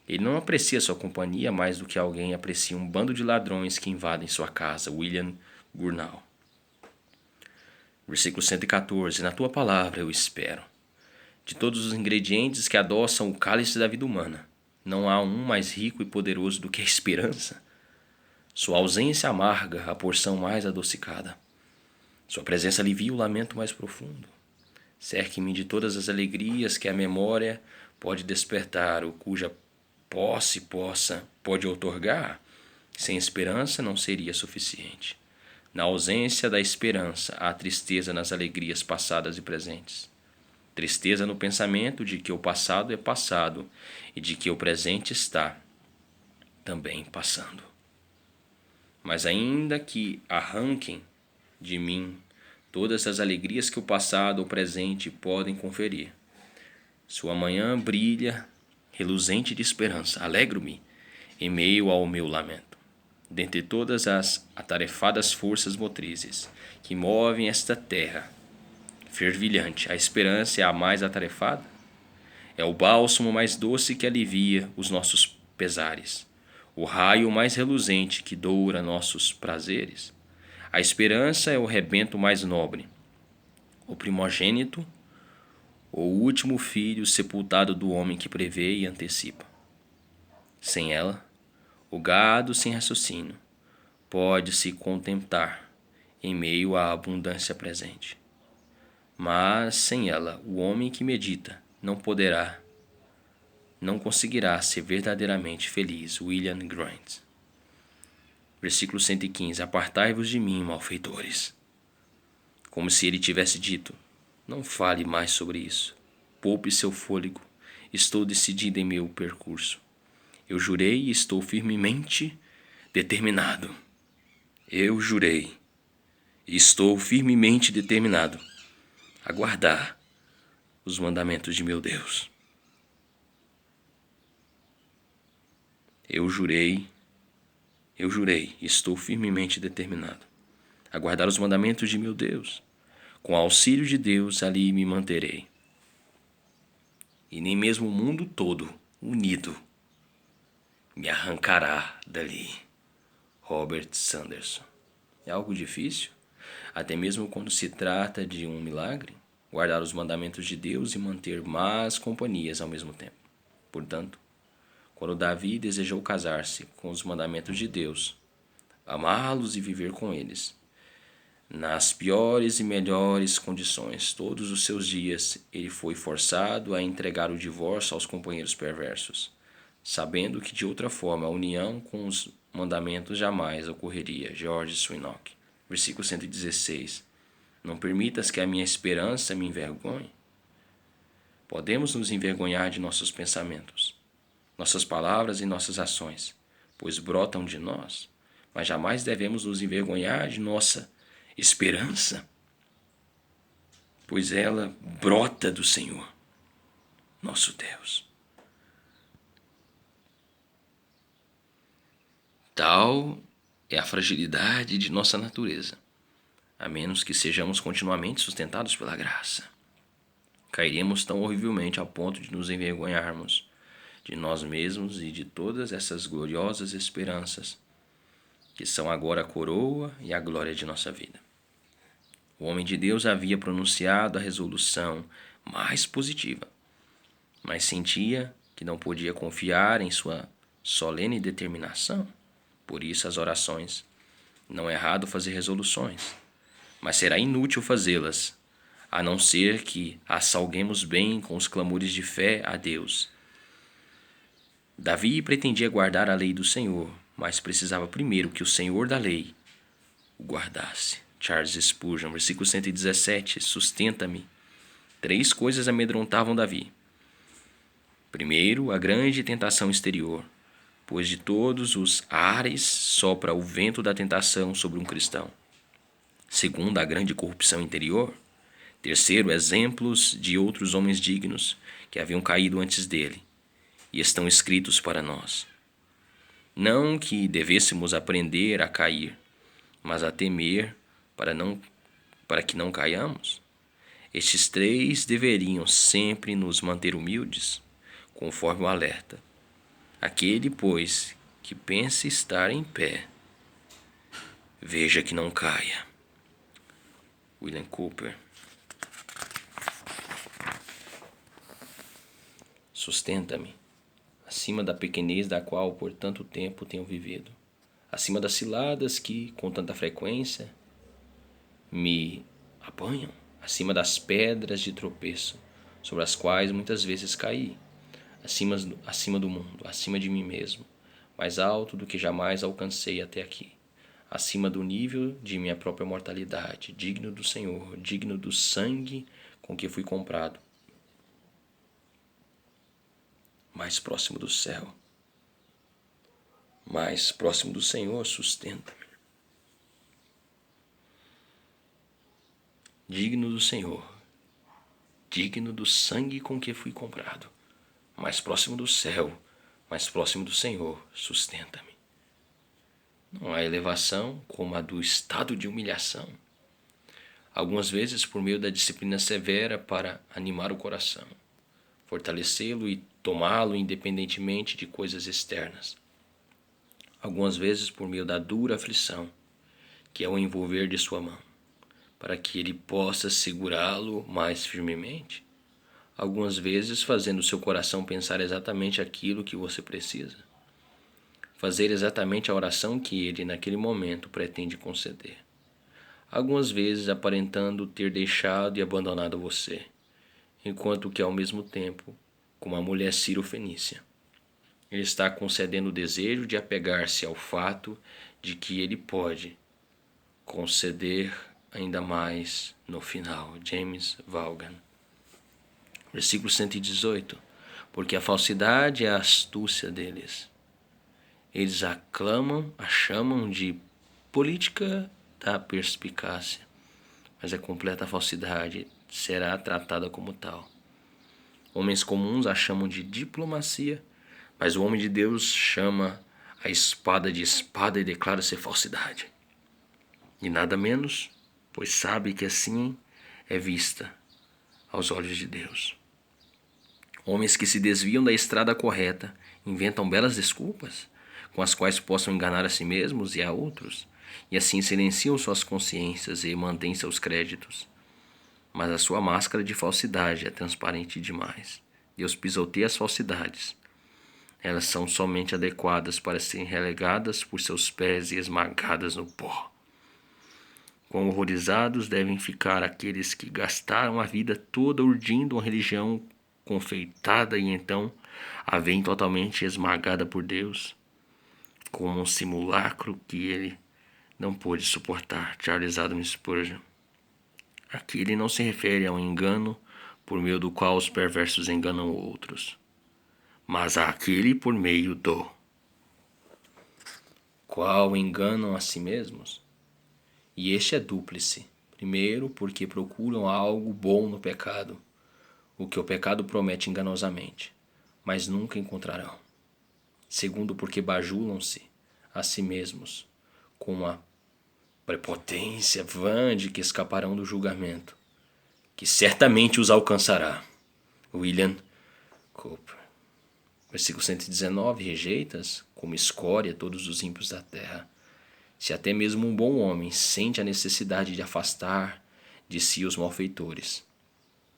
Ele não aprecia sua companhia mais do que alguém aprecia um bando de ladrões que invadem sua casa. William Gurnall. Versículo 114. Na tua palavra eu espero. De todos os ingredientes que adoçam o cálice da vida humana, não há um mais rico e poderoso do que a esperança. Sua ausência amarga a porção mais adocicada. Sua presença alivia o lamento mais profundo. Cerque-me de todas as alegrias que a memória pode despertar, ou cuja posse pode outorgar. Sem esperança não seria suficiente. Na ausência da esperança, há tristeza nas alegrias passadas e presentes. Tristeza no pensamento de que o passado é passado e de que o presente está também passando. Mas ainda que arranquem de mim todas as alegrias que o passado ou presente podem conferir, sua manhã brilha reluzente de esperança. Alegro-me em meio ao meu lamento. Dentre todas as atarefadas forças motrizes que movem esta terra fervilhante, a esperança é a mais atarefada. É o bálsamo mais doce que alivia os nossos pesares, o raio mais reluzente que doura nossos prazeres. A esperança é o rebento mais nobre, o primogênito, o último filho sepultado do homem que prevê e antecipa. Sem ela, o gado sem raciocínio pode se contentar em meio à abundância presente. Mas sem ela, o homem que medita não conseguirá ser verdadeiramente feliz. William Grant. Versículo 115. Apartai-vos de mim, malfeitores. Como se ele tivesse dito, não fale mais sobre isso. Poupe seu fôlego. Estou decidido em meu percurso. Eu jurei e estou firmemente determinado. Eu jurei e estou firmemente determinado a guardar os mandamentos de meu Deus. Eu jurei e estou firmemente determinado a guardar os mandamentos de meu Deus. Com auxílio de Deus, ali me manterei. E nem mesmo o mundo todo, unido, me arrancará dali. Robert Sanderson. É algo difícil, até mesmo quando se trata de um milagre, guardar os mandamentos de Deus e manter más companhias ao mesmo tempo. Portanto, quando Davi desejou casar-se com os mandamentos de Deus, amá-los e viver com eles, nas piores e melhores condições, todos os seus dias, ele foi forçado a entregar o divórcio aos companheiros perversos, sabendo que de outra forma a união com os mandamentos jamais ocorreria. George Swinock. Versículo 116. Não permitas que a minha esperança me envergonhe. Podemos nos envergonhar de nossos pensamentos, nossas palavras e nossas ações, pois brotam de nós, mas jamais devemos nos envergonhar de nossa esperança, pois ela brota do Senhor, nosso Deus. Tal é a fragilidade de nossa natureza, a menos que sejamos continuamente sustentados pela graça. Cairemos tão horrivelmente a ponto de nos envergonharmos de nós mesmos e de todas essas gloriosas esperanças, que são agora a coroa e a glória de nossa vida. O homem de Deus havia pronunciado a resolução mais positiva, mas sentia que não podia confiar em sua solene determinação. Por isso as orações. Não é errado fazer resoluções, mas será inútil fazê-las, a não ser que as salguemos bem com os clamores de fé a Deus. Davi pretendia guardar a lei do Senhor, mas precisava primeiro que o Senhor da lei o guardasse. Charles Spurgeon, versículo 117, sustenta-me. 3 coisas amedrontavam Davi. Primeiro, a grande tentação exterior, pois de todos os ares sopra o vento da tentação sobre um cristão. Segundo, a grande corrupção interior. Terceiro, exemplos de outros homens dignos que haviam caído antes dele e estão escritos para nós. Não que devêssemos aprender a cair, mas a temer para que não caiamos. Estes 3 deveriam sempre nos manter humildes, conforme o alerta. Aquele, pois, que pensa estar em pé, veja que não caia. William Cooper. Sustenta-me, acima da pequenez da qual por tanto tempo tenho vivido, acima das ciladas que, com tanta frequência, me apanham, acima das pedras de tropeço, sobre as quais muitas vezes caí, acima do mundo, acima de mim mesmo, mais alto do que jamais alcancei até aqui, acima do nível de minha própria mortalidade, digno do Senhor, digno do sangue com que fui comprado, mais próximo do céu, mais próximo do Senhor, sustenta-me. Digno do Senhor, digno do sangue com que fui comprado, mais próximo do céu, mais próximo do Senhor, sustenta-me. Não há elevação como a do estado de humilhação, algumas vezes por meio da disciplina severa para animar o coração, fortalecê-lo e tomá-lo independentemente de coisas externas. Algumas vezes por meio da dura aflição, que é o envolver de sua mão, para que ele possa segurá-lo mais firmemente. Algumas vezes fazendo seu coração pensar exatamente aquilo que você precisa. Fazer exatamente a oração que ele naquele momento pretende conceder. Algumas vezes aparentando ter deixado e abandonado você, enquanto que ao mesmo tempo, como a mulher Ciro-Fenícia, ele está concedendo o desejo de apegar-se ao fato de que ele pode conceder ainda mais no final. James Vaughan. Versículo 118. Porque a falsidade é a astúcia deles. Eles a chamam de política da perspicácia, mas a completa falsidade será tratada como tal. Homens comuns a chamam de diplomacia, mas o homem de Deus chama a espada de espada e declara ser falsidade. E nada menos, pois sabe que assim é vista aos olhos de Deus. Homens que se desviam da estrada correta inventam belas desculpas, com as quais possam enganar a si mesmos e a outros, e assim silenciam suas consciências e mantêm seus créditos. Mas a sua máscara de falsidade é transparente demais. Deus pisoteia as falsidades. Elas são somente adequadas para serem relegadas por seus pés e esmagadas no pó. Quão horrorizados devem ficar aqueles que gastaram a vida toda urdindo uma religião confeitada e então a veem totalmente esmagada por Deus, como um simulacro que ele não pôde suportar. Charles Adam Spurgeon. Aqui ele não se refere ao engano por meio do qual os perversos enganam outros, mas àquele por meio do qual enganam a si mesmos. E este é dúplice. Primeiro, porque procuram algo bom no pecado, o que o pecado promete enganosamente, mas nunca encontrarão. Segundo, porque bajulam-se a si mesmos com a prepotência vã de que escaparão do julgamento, que certamente os alcançará. William Cooper. Versículo 119. Rejeitas como escória todos os ímpios da terra. Se até mesmo um bom homem sente a necessidade de afastar de si os malfeitores,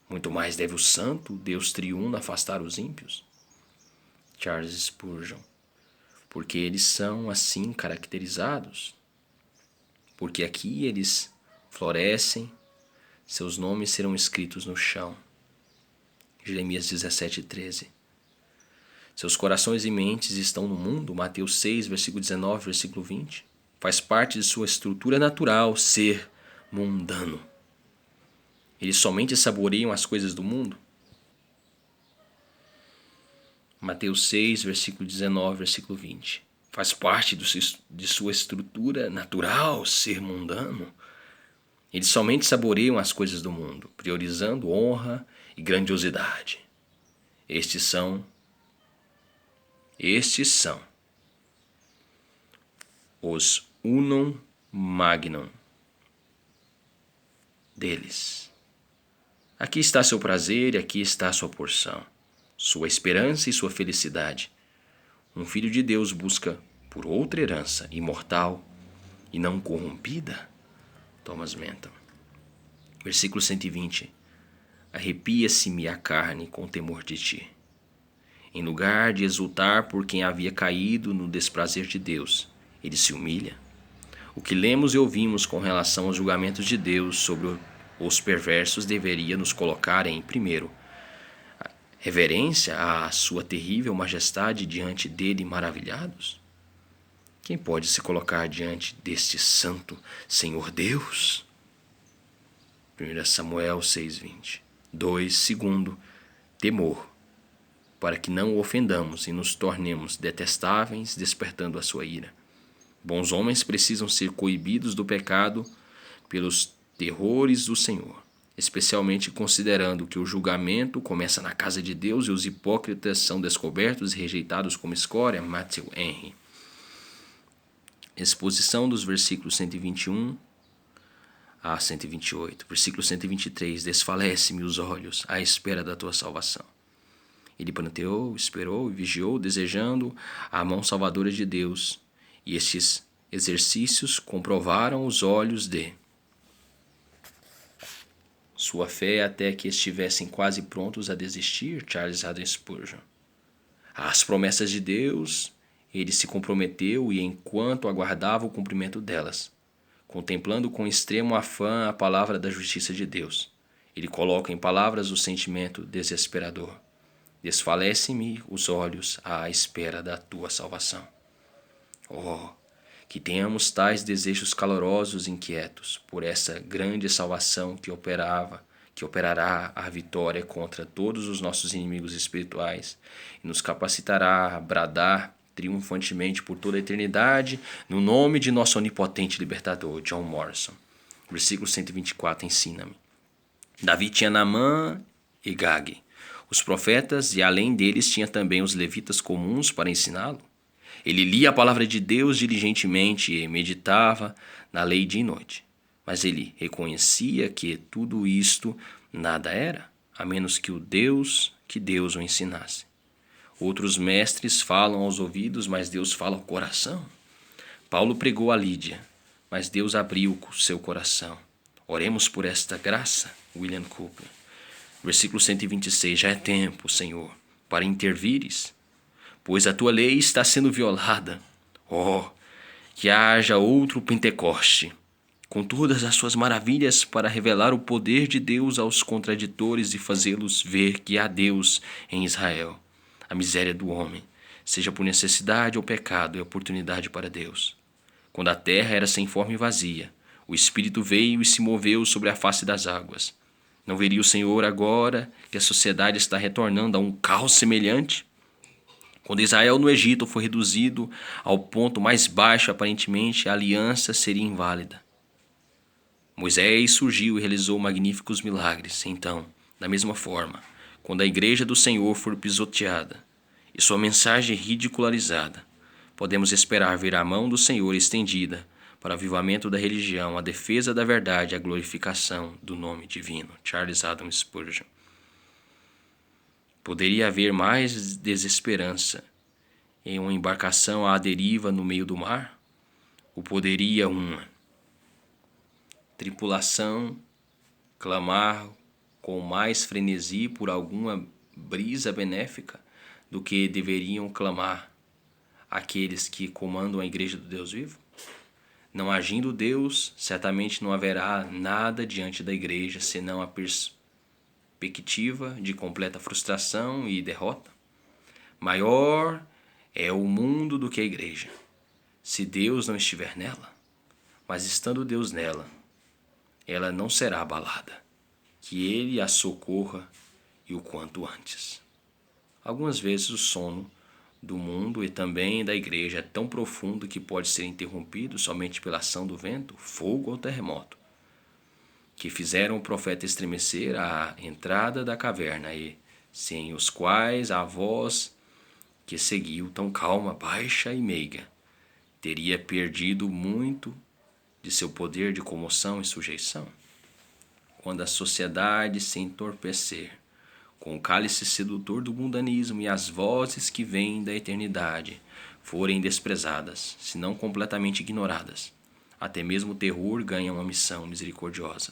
muito mais deve o santo Deus triuno afastar os ímpios. Charles Spurgeon. Porque eles são assim caracterizados. Porque aqui eles florescem, seus nomes serão escritos no chão. Jeremias 17:13. Seus corações e mentes estão no mundo. Mateus 6, versículo 19, versículo 20. Faz parte de sua estrutura natural ser mundano. Eles somente saboreiam as coisas do mundo. Mateus 6, versículo 19, versículo 20. Faz parte de sua estrutura natural ser mundano. Eles somente saboreiam as coisas do mundo, priorizando honra e grandiosidade. Estes são os unum magnum deles. Aqui está seu prazer e aqui está sua porção, sua esperança e sua felicidade. Um filho de Deus busca por outra herança imortal e não corrompida. Thomas Manton. Versículo 120. Arrepia-se-me a carne com temor de ti. Em lugar de exultar por quem havia caído no desprazer de Deus, ele se humilha. O que lemos e ouvimos com relação aos julgamentos de Deus sobre os perversos deveria nos colocar em, primeiro, reverência à sua terrível majestade diante dele maravilhados? Quem pode se colocar diante deste santo Senhor Deus? 1 Samuel 6:20. 2. Segundo, temor, para que não o ofendamos e nos tornemos detestáveis, despertando a sua ira. Bons homens precisam ser coibidos do pecado pelos terrores do Senhor, especialmente considerando que o julgamento começa na casa de Deus e os hipócritas são descobertos e rejeitados como escória. Matthew Henry. Exposição dos versículos 121 a 128. Versículo 123. Desfalece-me os olhos à espera da tua salvação. Ele planteou, esperou e vigiou, desejando a mão salvadora de Deus. E estes exercícios comprovaram os olhos de sua fé até que estivessem quase prontos a desistir. Charles Haddon Spurgeon. Às promessas de Deus, ele se comprometeu e enquanto aguardava o cumprimento delas, contemplando com extremo afã a palavra da justiça de Deus, ele coloca em palavras o sentimento desesperador. Desfalece-me os olhos à espera da tua salvação. Oh, que tenhamos tais desejos calorosos e inquietos por essa grande salvação que operará a vitória contra todos os nossos inimigos espirituais e nos capacitará a bradar triunfantemente por toda a eternidade no nome de nosso onipotente libertador. John Morrison. Versículo 124. Ensina-me. Davi tinha Naamã e Gage, os profetas, e além deles tinha também os levitas comuns para ensiná-lo. Ele lia a palavra de Deus diligentemente e meditava na lei dia e noite. Mas ele reconhecia que tudo isto nada era, a menos que Deus o ensinasse. Outros mestres falam aos ouvidos, mas Deus fala ao coração. Paulo pregou a Lídia, mas Deus abriu o seu coração. Oremos por esta graça. William Cooper. Versículo 126. Já é tempo, Senhor, para intervires, pois a tua lei está sendo violada. Oh, que haja outro Pentecoste, com todas as suas maravilhas para revelar o poder de Deus aos contraditores e fazê-los ver que há Deus em Israel. A miséria do homem, seja por necessidade ou pecado, é oportunidade para Deus. Quando a terra era sem forma e vazia, o Espírito veio e se moveu sobre a face das águas. Não veria o Senhor agora que a sociedade está retornando a um caos semelhante? Quando Israel no Egito foi reduzido ao ponto mais baixo, aparentemente a aliança seria inválida. Moisés surgiu e realizou magníficos milagres. Então, da mesma forma, quando a igreja do Senhor for pisoteada e sua mensagem ridicularizada, podemos esperar ver a mão do Senhor estendida para o avivamento da religião, a defesa da verdade e a glorificação do nome divino. Charles Haddon Spurgeon. Poderia haver mais desesperança em uma embarcação à deriva no meio do mar? Ou poderia uma tripulação clamar com mais frenesi por alguma brisa benéfica do que deveriam clamar aqueles que comandam a igreja do Deus vivo? Não agindo Deus, certamente não haverá nada diante da igreja senão a perspectiva de completa frustração e derrota. Maior é o mundo do que a igreja, se Deus não estiver nela. Mas estando Deus nela, ela não será abalada. Que Ele a socorra e o quanto antes. Algumas vezes o sono do mundo e também da igreja é tão profundo que pode ser interrompido somente pela ação do vento, fogo ou terremoto, que fizeram o profeta estremecer à entrada da caverna e sem os quais a voz que seguiu, tão calma, baixa e meiga, teria perdido muito de seu poder de comoção e sujeição. Quando a sociedade se entorpecer com o cálice sedutor do mundanismo e as vozes que vêm da eternidade forem desprezadas, se não completamente ignoradas, até mesmo o terror ganha uma missão misericordiosa.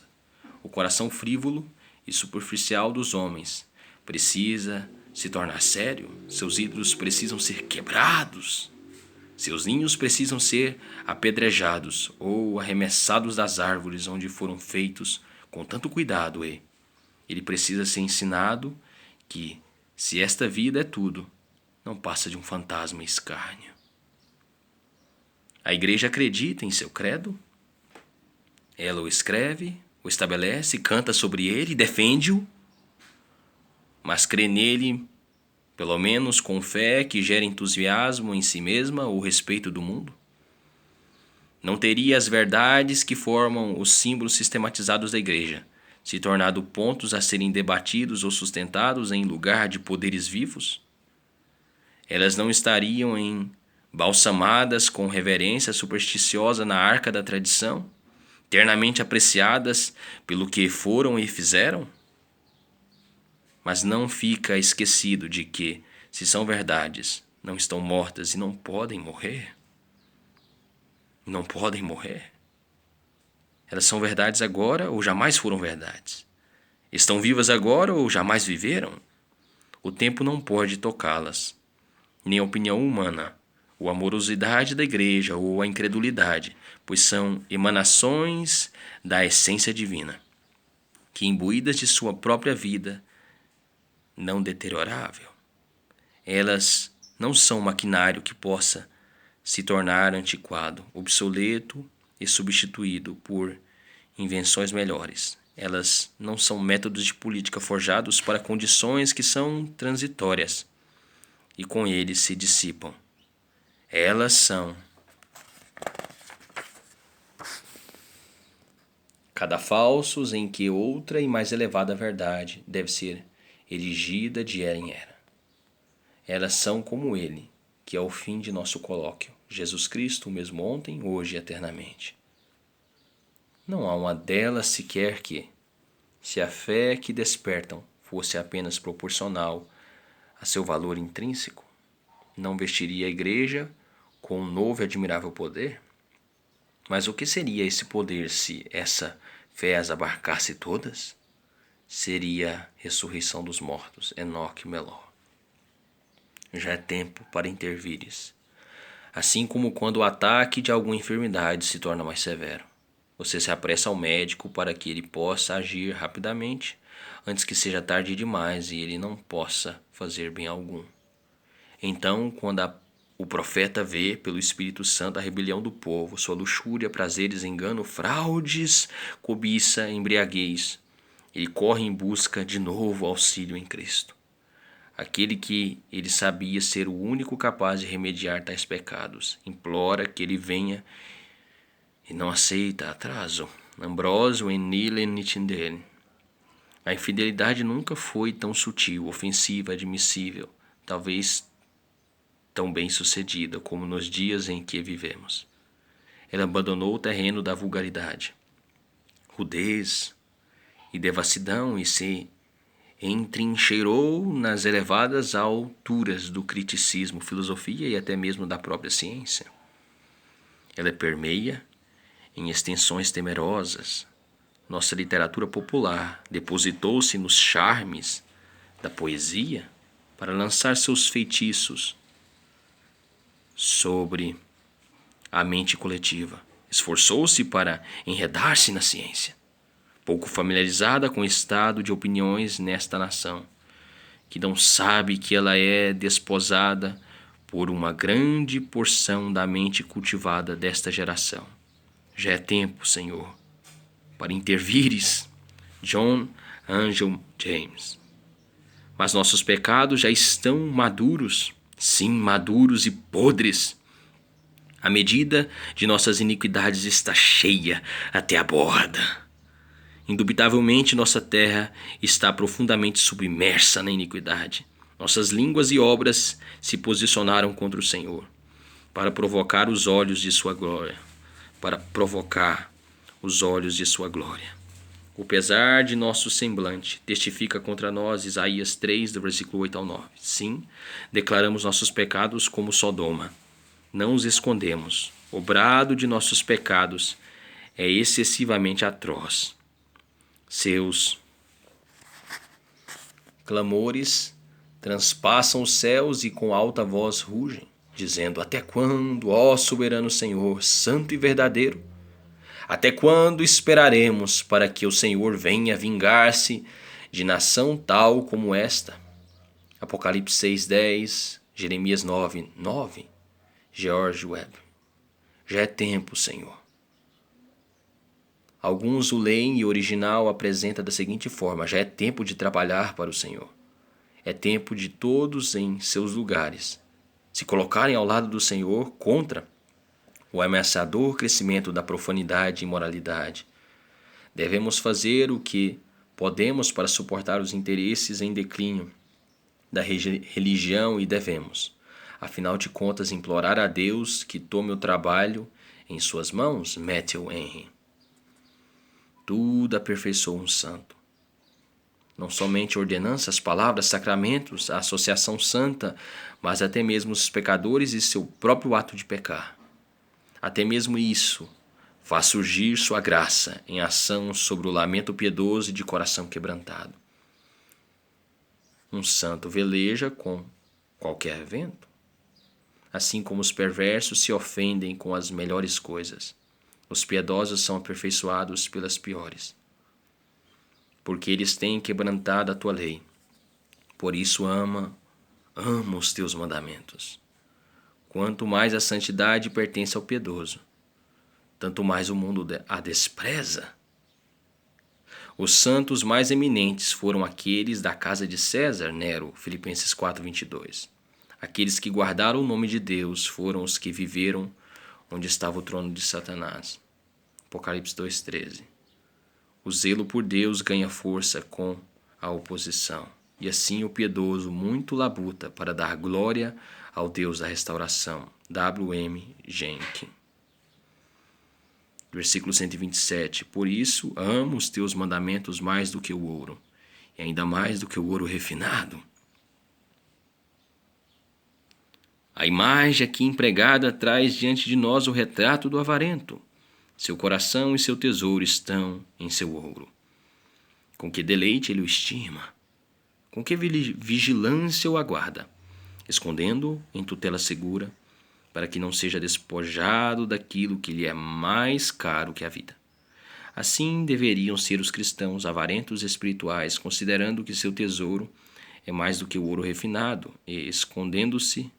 O coração frívolo e superficial dos homens precisa se tornar sério, seus ídolos precisam ser quebrados, seus ninhos precisam ser apedrejados ou arremessados das árvores onde foram feitos com tanto cuidado e ele precisa ser ensinado que, se esta vida é tudo, não passa de um fantasma e escárnio. A igreja acredita em seu credo, ela o escreve, o estabelece, canta sobre ele, defende-o, mas crê nele, pelo menos com fé que gera entusiasmo em si mesma ou respeito do mundo? Não teria as verdades que formam os símbolos sistematizados da igreja se tornado pontos a serem debatidos ou sustentados em lugar de poderes vivos? Elas não estariam embalsamadas com reverência supersticiosa na arca da tradição, eternamente apreciadas pelo que foram e fizeram? Mas não fica esquecido de que, se são verdades, não estão mortas e não podem morrer. Não podem morrer. Elas são verdades agora ou jamais foram verdades? Estão vivas agora ou jamais viveram? O tempo não pode tocá-las, nem a opinião humana, ou a morosidade da igreja ou a incredulidade, pois são emanações da essência divina, que imbuídas de sua própria vida não deteriorável, elas não são maquinário que possa se tornar antiquado, obsoleto e substituído por invenções melhores. Elas não são métodos de política forjados para condições que são transitórias e com eles se dissipam. Elas são cadafalsos em que outra e mais elevada verdade deve ser erigida de era em era. Elas são como ele, que é o fim de nosso colóquio, Jesus Cristo, o mesmo ontem, hoje e eternamente. Não há uma delas sequer que, se a fé que despertam fosse apenas proporcional a seu valor intrínseco, não vestiria a igreja com um novo e admirável poder? Mas o que seria esse poder se essa fé as abarcasse todas? Seria a ressurreição dos mortos, Enoque Meló. Já é tempo para intervires. Assim como quando o ataque de alguma enfermidade se torna mais severo. Você se apressa ao médico para que ele possa agir rapidamente, antes que seja tarde demais e ele não possa fazer bem algum. Então, quando o profeta vê pelo Espírito Santo a rebelião do povo, sua luxúria, prazeres, engano, fraudes, cobiça, embriaguez, ele corre em busca de novo auxílio em Cristo, aquele que ele sabia ser o único capaz de remediar tais pecados. Implora que ele venha e não aceita atraso. Ambrósio em Nile Nitindele. A infidelidade nunca foi tão sutil, ofensiva, admissível, talvez tão bem sucedida como nos dias em que vivemos. ela abandonou o terreno da vulgaridade, rudez e devassidão e se entrincheirou nas elevadas alturas do criticismo, filosofia e até mesmo da própria ciência. Ela permeia em extensões temerosas nossa literatura popular, depositou-se nos charmes da poesia para lançar seus feitiços sobre a mente coletiva. Esforçou-se para enredar-se na ciência, pouco familiarizada com o estado de opiniões nesta nação, que não sabe que ela é desposada por uma grande porção da mente cultivada desta geração. Já é tempo, Senhor, para intervires, John Angel James. Mas nossos pecados já estão maduros, sim, maduros e podres. A medida de nossas iniquidades está cheia até a borda. Indubitavelmente, nossa terra está profundamente submersa na iniquidade. Nossas línguas e obras se posicionaram contra o Senhor, para provocar os olhos de sua glória, para provocar os olhos de sua glória. O pesar de nosso semblante testifica contra nós, Isaías 3, do versículo 8 ao 9. Sim, declaramos nossos pecados como Sodoma. Não os escondemos. O brado de nossos pecados é excessivamente atroz. Seus clamores transpassam os céus e com alta voz rugem, dizendo: até quando, ó soberano Senhor, santo e verdadeiro? Até quando esperaremos para que o Senhor venha vingar-se de nação tal como esta? Apocalipse 6:10, Jeremias 9:9, George Webb. Já é tempo, Senhor. Alguns o leem e o original apresenta da seguinte forma: já é tempo de trabalhar para o Senhor. É tempo de todos em seus lugares se colocarem ao lado do Senhor contra o ameaçador crescimento da profanidade e imoralidade. Devemos fazer o que podemos para suportar os interesses em declínio da religião e devemos, afinal de contas, implorar a Deus que tome o trabalho em suas mãos. Matthew Henry. Tudo aperfeiçoa um santo. Não somente ordenanças, palavras, sacramentos, a associação santa, mas até mesmo os pecadores e seu próprio ato de pecar. Até mesmo isso faz surgir sua graça em ação sobre o lamento piedoso e de coração quebrantado. Um santo veleja com qualquer vento, assim como os perversos se ofendem com as melhores coisas. Os piedosos são aperfeiçoados pelas piores, porque eles têm quebrantado a tua lei. Por isso amo os teus mandamentos. Quanto mais a santidade pertence ao piedoso, tanto mais o mundo a despreza. Os santos mais eminentes foram aqueles da casa de César Nero, Filipenses 4:22. Aqueles que guardaram o nome de Deus foram os que viveram onde estava o trono de Satanás. Apocalipse 2:13. O zelo por Deus ganha força com a oposição, e assim o piedoso muito labuta para dar glória ao Deus da restauração. W.M. Jenkin. Versículo 127. Por isso amo os teus mandamentos mais do que o ouro, e ainda mais do que o ouro refinado. A imagem aqui empregada traz diante de nós o retrato do avarento. Seu coração e seu tesouro estão em seu ouro. Com que deleite ele o estima, com que vigilância o aguarda, escondendo-o em tutela segura, para que não seja despojado daquilo que lhe é mais caro que a vida. Assim deveriam ser os cristãos avarentos espirituais, considerando que seu tesouro é mais do que o ouro refinado, e escondendo-se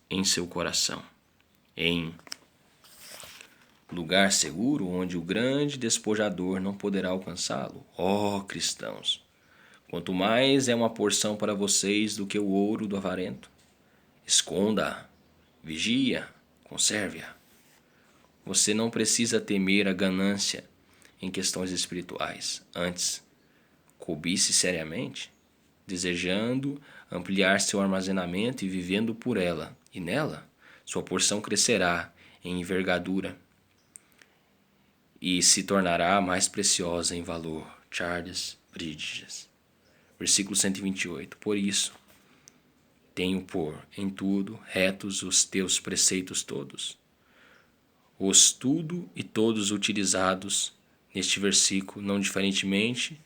em seu coração, em lugar seguro onde o grande despojador não poderá alcançá-lo. Ó cristãos, quanto mais é uma porção para vocês do que o ouro do avarento. Esconda-a, vigia, conserve-a. Você não precisa temer a ganância em questões espirituais. Antes, cobice seriamente, desejando ampliar seu armazenamento e vivendo por ela. E nela, sua porção crescerá em envergadura e se tornará mais preciosa em valor. Charles Bridges. Versículo 128. Por isso, tenho por em tudo retos os teus preceitos todos. Os tudo e todos utilizados neste versículo, não diferentemente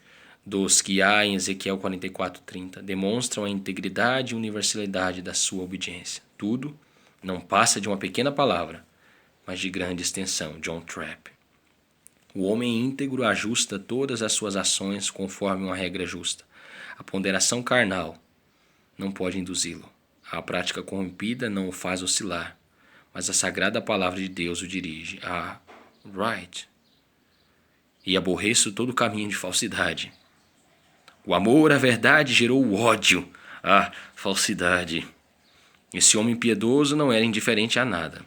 dos que há em Ezequiel 44:30, demonstram a integridade e universalidade da sua obediência. Tudo não passa de uma pequena palavra, mas de grande extensão. John Trapp. O homem íntegro ajusta todas as suas ações conforme uma regra justa. A ponderação carnal não pode induzi-lo. A prática corrompida não o faz oscilar, mas a sagrada palavra de Deus o dirige a right. E aborreço todo caminho de falsidade. O amor à verdade gerou o ódio à falsidade. Esse homem piedoso não era indiferente a nada.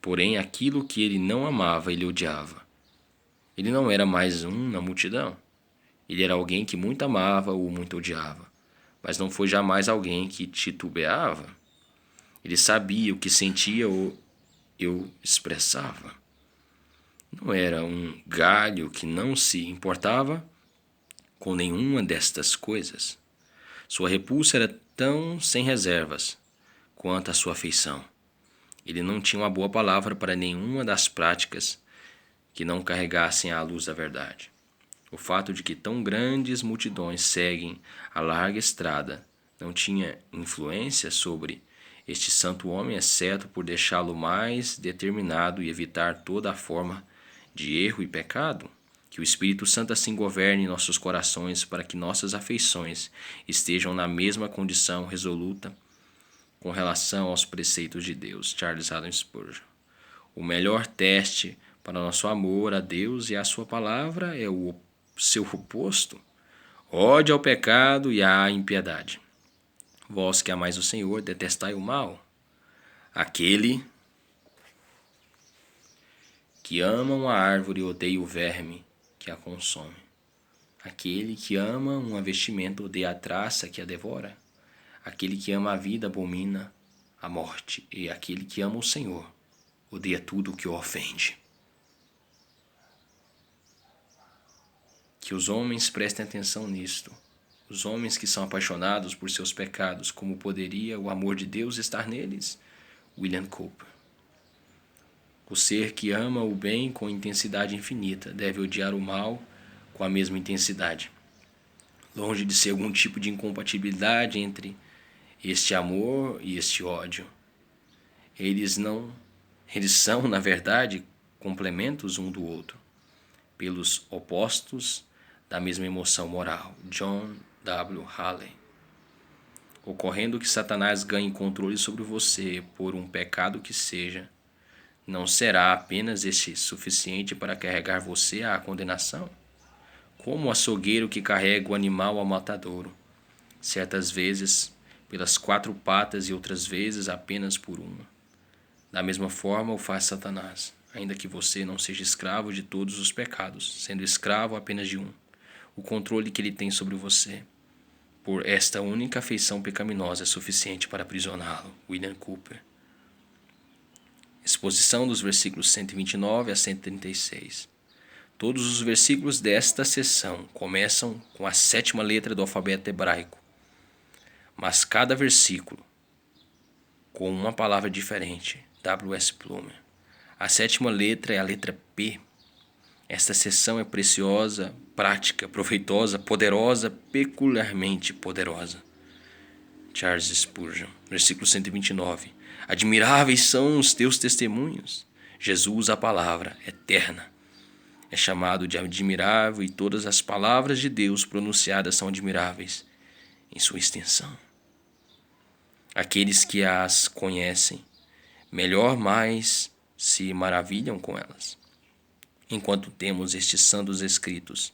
Porém, aquilo que ele não amava, ele odiava. Ele não era mais um na multidão. Ele era alguém que muito amava ou muito odiava. Mas não foi jamais alguém que titubeava. Ele sabia o que sentia ou eu expressava. Não era um galho que não se importava com nenhuma destas coisas. Sua repulsa era tão sem reservas quanto a sua afeição. Ele não tinha uma boa palavra para nenhuma das práticas que não carregassem a luz da verdade. O fato de que tão grandes multidões seguem a larga estrada não tinha influência sobre este santo homem, exceto por deixá-lo mais determinado e evitar toda a forma de erro e pecado. Que o Espírito Santo assim governe nossos corações para que nossas afeições estejam na mesma condição resoluta com relação aos preceitos de Deus. Charles Haddon Spurgeon. O melhor teste para nosso amor a Deus e a sua palavra é o seu oposto, ódio ao pecado e à impiedade. Vós que amais o Senhor, detestai o mal. Aquele que ama uma árvore odeia o verme que a consome. Aquele que ama uma vestimenta odeia a traça que a devora. Aquele que ama a vida abomina a morte. E aquele que ama o Senhor odeia tudo o que o ofende. Que os homens prestem atenção nisto. Os homens que são apaixonados por seus pecados, como poderia o amor de Deus estar neles? William Cooper. O ser que ama o bem com intensidade infinita deve odiar o mal com a mesma intensidade. Longe de ser algum tipo de incompatibilidade entre este amor e este ódio. Eles são, na verdade, complementos um do outro, pelos opostos da mesma emoção moral. John W. Halley. Ocorrendo que Satanás ganhe controle sobre você por um pecado que seja, não será apenas este suficiente para carregar você à condenação? Como o açougueiro que carrega o animal ao matadouro, certas vezes pelas 4 patas e outras vezes apenas por uma. Da mesma forma o faz Satanás, ainda que você não seja escravo de todos os pecados, sendo escravo apenas de um. O controle que ele tem sobre você, por esta única afeição pecaminosa, é suficiente para aprisioná-lo. William Cooper. Exposição dos versículos 129 a 136. Todos os versículos desta seção começam com a 7ª letra do alfabeto hebraico, mas cada versículo com uma palavra diferente. W.S. Plumer. A 7ª letra é a letra P. Esta seção é preciosa, prática, proveitosa, poderosa, peculiarmente poderosa. Charles Spurgeon. Versículo 129. Admiráveis são os teus testemunhos. Jesus, a palavra eterna, é chamado de admirável e todas as palavras de Deus pronunciadas são admiráveis em sua extensão. Aqueles que as conhecem melhor mais se maravilham com elas. Enquanto temos estes santos escritos,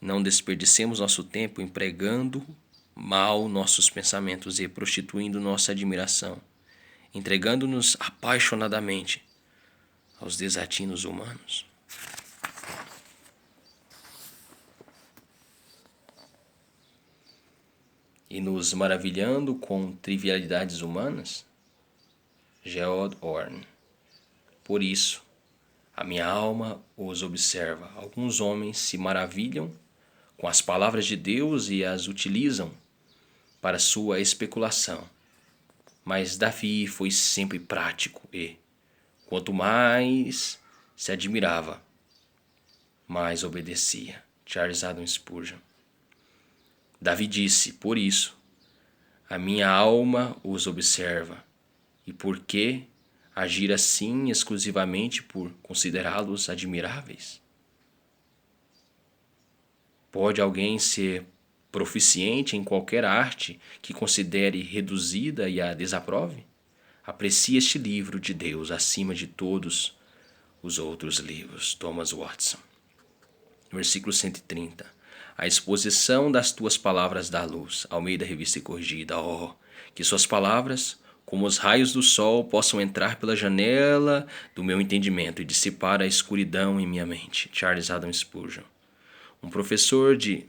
não desperdicemos nosso tempo empregando mal nossos pensamentos e prostituindo nossa admiração, entregando-nos apaixonadamente aos desatinos humanos. E nos maravilhando com trivialidades humanas. Geold Orne. Por isso, a minha alma os observa. Alguns homens se maravilham com as palavras de Deus e as utilizam para sua especulação. Mas Davi foi sempre prático e, quanto mais se admirava, mais obedecia. Charles Haddon Spurgeon. Davi disse: por isso, a minha alma os observa. E por que agir assim exclusivamente por considerá-los admiráveis? Pode alguém ser proficiente em qualquer arte que considere reduzida e a desaprove? Aprecie este livro de Deus acima de todos os outros livros. Thomas Watson. Versículo 130. A exposição das tuas palavras dá luz. Almeida Revista e Corrigida. Oh, que suas palavras, como os raios do sol, possam entrar pela janela do meu entendimento e dissipar a escuridão em minha mente. Charles Haddon Spurgeon. Um professor de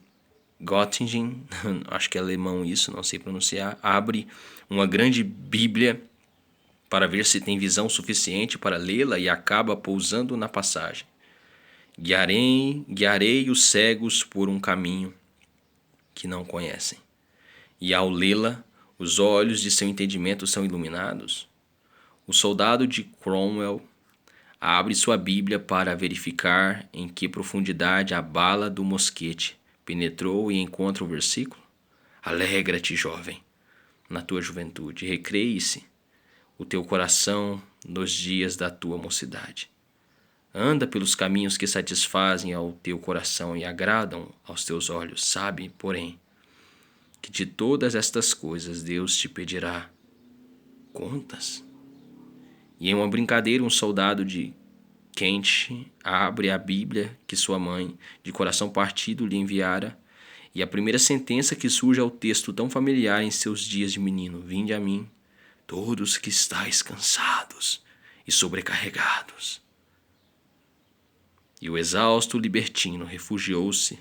Göttingen, acho que é alemão isso, não sei pronunciar, abre uma grande Bíblia para ver se tem visão suficiente para lê-la e acaba pousando na passagem. Guiarei os cegos por um caminho que não conhecem. E ao lê-la, os olhos de seu entendimento são iluminados. O soldado de Cromwell abre sua Bíblia para verificar em que profundidade a bala do mosquete penetrou e encontra o versículo. Alegra-te, jovem, na tua juventude, recreie-se o teu coração nos dias da tua mocidade. Anda pelos caminhos que satisfazem ao teu coração e agradam aos teus olhos. Sabe, porém, que de todas estas coisas Deus te pedirá contas. E em uma brincadeira, um soldado de Kent abre a Bíblia que sua mãe, de coração partido, lhe enviara, e a primeira sentença que surge é o texto tão familiar em seus dias de menino: vinde a mim, todos que estáis cansados e sobrecarregados. E o exausto libertino refugiou-se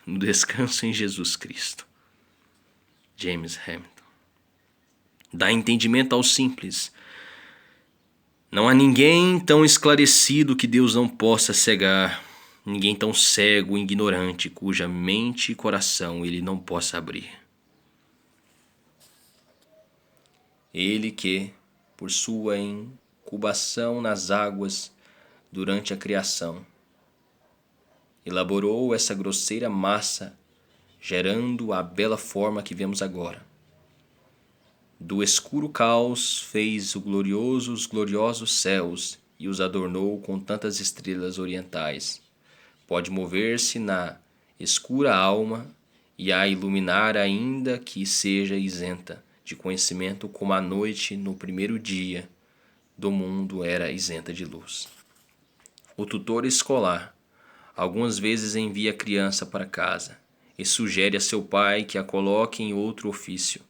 no descanso em Jesus Cristo. James Hamilton. Dá entendimento aos simples. Não há ninguém tão esclarecido que Deus não possa cegar, ninguém tão cego e ignorante cuja mente e coração ele não possa abrir. Ele que, por sua incubação nas águas durante a criação, elaborou essa grosseira massa, gerando a bela forma que vemos agora. Do escuro caos fez os gloriosos céus e os adornou com tantas estrelas orientais. Pode mover-se na escura alma e a iluminar ainda que seja isenta de conhecimento, como a noite no primeiro dia do mundo era isenta de luz. O tutor escolar algumas vezes envia a criança para casa e sugere a seu pai que a coloque em outro ofício,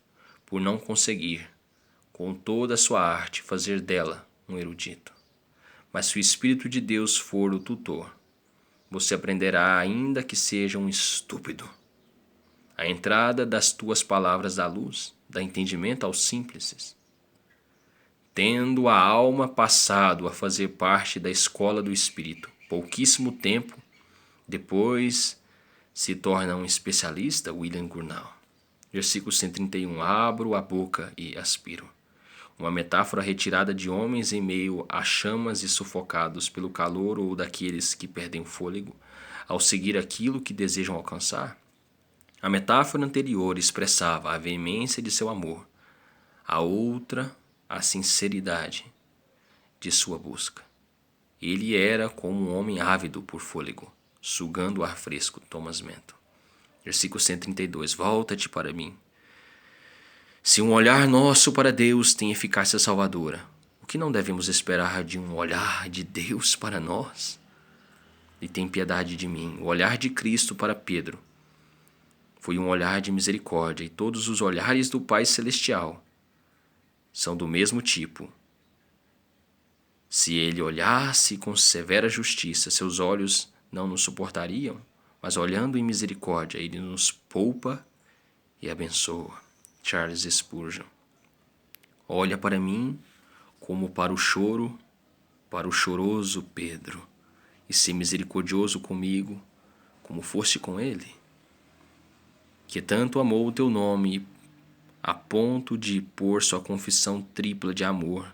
por não conseguir, com toda a sua arte, fazer dela um erudito. Mas se o Espírito de Deus for o tutor, você aprenderá, ainda que seja um estúpido. A entrada das tuas palavras dá luz, dá entendimento aos simples. Tendo a alma passado a fazer parte da escola do Espírito, pouquíssimo tempo depois se torna um especialista. William Gurnall. Versículo 131. Abro a boca e aspiro. Uma metáfora retirada de homens em meio a chamas e sufocados pelo calor, ou daqueles que perdem o fôlego ao seguir aquilo que desejam alcançar. A metáfora anterior expressava a veemência de seu amor, a outra a sinceridade de sua busca. Ele era como um homem ávido por fôlego, sugando o ar fresco. Thomas Manton. Versículo 132. Volta-te para mim. Se um olhar nosso para Deus tem eficácia salvadora, o que não devemos esperar de um olhar de Deus para nós? E tem piedade de mim. O olhar de Cristo para Pedro foi um olhar de misericórdia, e todos os olhares do Pai Celestial são do mesmo tipo. Se ele olhasse com severa justiça, seus olhos não nos suportariam, mas olhando em misericórdia, ele nos poupa e abençoa. Charles Spurgeon. Olha para mim como para o choro para o choroso Pedro e ser misericordioso comigo, como foste com ele, que tanto amou o teu nome a ponto de pôr sua confissão tripla de amor,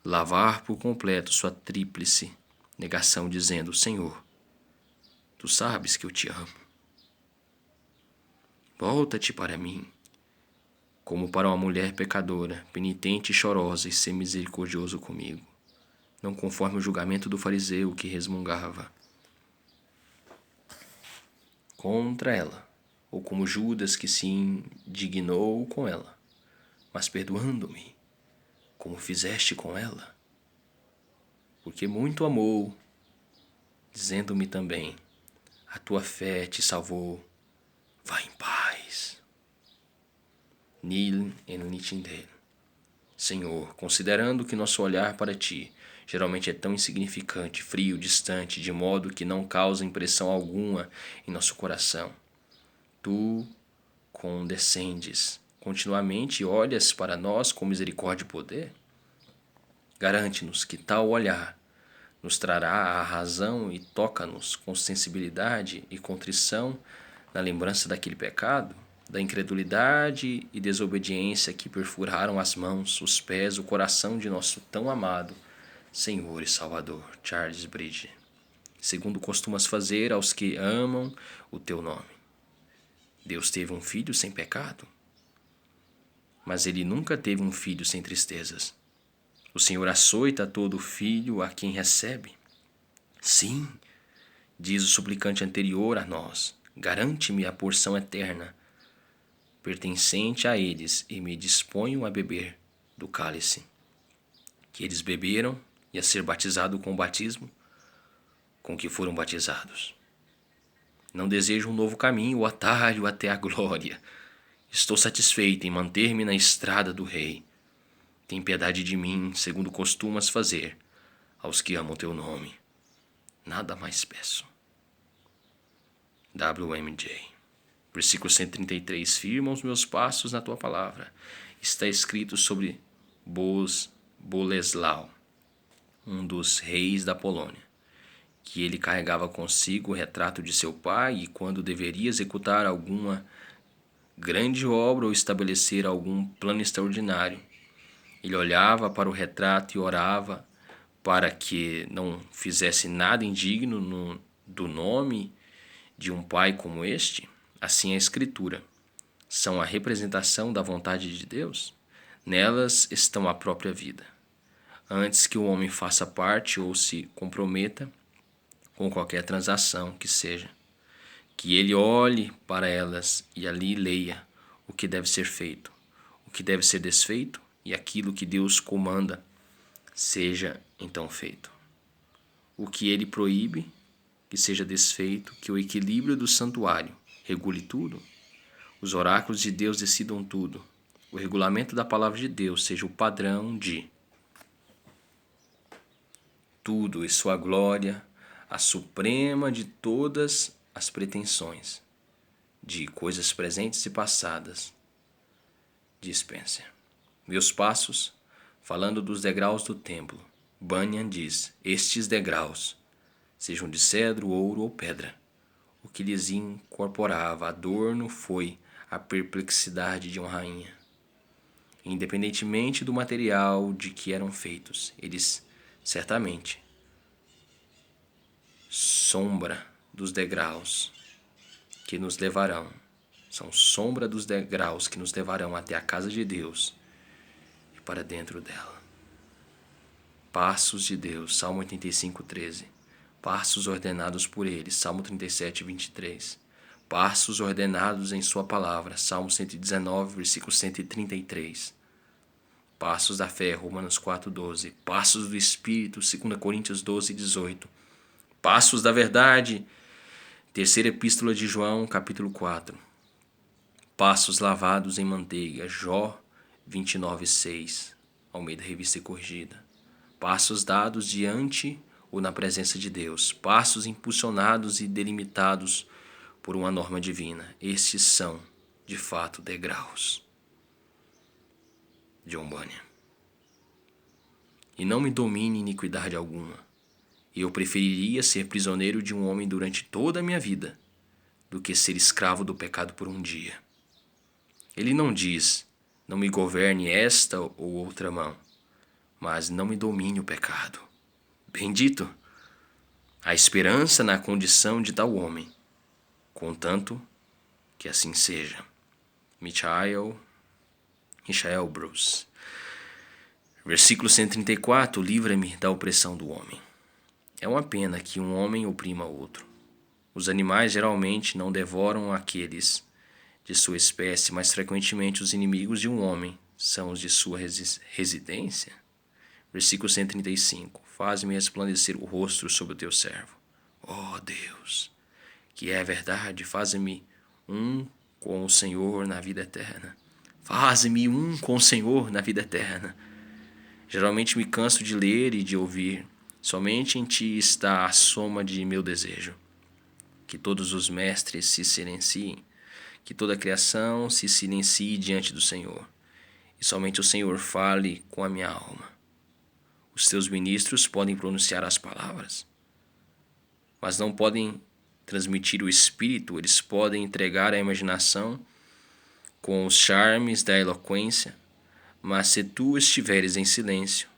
lavar por completo sua tríplice negação, dizendo: Senhor, tu sabes que eu te amo. Volta-te para mim, como para uma mulher pecadora, penitente e chorosa, e ser misericordioso comigo, não conforme o julgamento do fariseu que resmungava contra ela, ou como Judas que se indignou com ela, mas perdoando-me, como fizeste com ela, porque muito amou, dizendo-me também: a tua fé te salvou, vá em paz. Nil en Nichindel. Senhor, considerando que nosso olhar para ti geralmente é tão insignificante, frio, distante, de modo que não causa impressão alguma em nosso coração, tu condescendes continuamente e olhas para nós com misericórdia e poder? Garante-nos que tal olhar nos trará a razão e toca-nos com sensibilidade e contrição na lembrança daquele pecado, da incredulidade e desobediência que perfuraram as mãos, os pés, o coração de nosso tão amado Senhor e Salvador, Charles Bridge, segundo costumas fazer aos que amam o teu nome. Deus teve um filho sem pecado, mas ele nunca teve um filho sem tristezas. O Senhor açoita todo filho a quem recebe. Sim, diz o suplicante anterior a nós, garante-me a porção eterna pertencente a eles e me disponho a beber do cálice que eles beberam e a ser batizado com o batismo com que foram batizados. Não desejo um novo caminho ou atalho até a glória. Estou satisfeito em manter-me na estrada do Rei. Tem piedade de mim, segundo costumas fazer aos que amam teu nome. Nada mais peço. WMJ. Versículo 133. Firma os meus passos na tua palavra. Está escrito sobre Boleslau, um dos reis da Polônia, que ele carregava consigo o retrato de seu pai e quando deveria executar alguma grande obra ou estabelecer algum plano extraordinário, ele olhava para o retrato e orava para que não fizesse nada indigno do nome de um pai como este. Assim a Escritura são a representação da vontade de Deus. Nelas estão a própria vida. Antes que o homem faça parte ou se comprometa com qualquer transação que seja, que ele olhe para elas e ali leia o que deve ser feito, o que deve ser desfeito e aquilo que Deus comanda seja então feito. O que ele proíbe que seja desfeito, que o equilíbrio do santuário regule tudo, os oráculos de Deus decidam tudo, o regulamento da palavra de Deus seja o padrão de tudo e sua glória, a suprema de todas as pretensões, de coisas presentes e passadas. Diz Spencer. Meus passos, falando dos degraus do templo, Bunyan diz: estes degraus, sejam de cedro, ouro ou pedra, o que lhes incorporava adorno foi a perplexidade de uma rainha. Independentemente do material de que eram feitos, eles certamente sombra dos degraus que nos levarão, são sombra dos degraus que nos levarão até a casa de Deus e para dentro dela. Passos de Deus, Salmo 85, 13. Passos ordenados por Ele, Salmo 37, 23. Passos ordenados em Sua palavra, Salmo 119, versículo 133. Passos da fé, Romanos 4, 12. Passos do Espírito, 2 Coríntios 12, 18. Passos da verdade, terceira epístola de João, capítulo 4. Passos lavados em manteiga, Jó 29, 6. Almeida Revista e Corrigida. Passos dados diante ou na presença de Deus, passos impulsionados e delimitados por uma norma divina. Estes são, de fato, degraus. John Bunyan. e não me domine iniquidade alguma. E eu preferiria ser prisioneiro de um homem durante toda a minha vida do que ser escravo do pecado por um dia. Ele não diz, não me governe esta ou outra mão, mas não me domine o pecado. Bendito! Há esperança na condição de tal homem, contanto que assim seja. Michael Bruce. Versículo 134, livra-me da opressão do homem. É uma pena que um homem oprima outro. Os animais geralmente não devoram aqueles de sua espécie, mas frequentemente os inimigos de um homem são os de sua residência. Versículo 135. Faz-me resplandecer o rosto sobre o teu servo. Ó Deus, que é verdade, faz-me um com o Senhor na vida eterna. Faz-me um com o Senhor na vida eterna. Geralmente me canso de ler e de ouvir. Somente em ti está a soma de meu desejo. Que todos os mestres se silenciem, que toda a criação se silencie diante do Senhor, e somente o Senhor fale com a minha alma. Os teus ministros podem pronunciar as palavras, mas não podem transmitir o espírito. Eles podem entregar a imaginação com os charmes da eloquência, mas se tu estiveres em silêncio,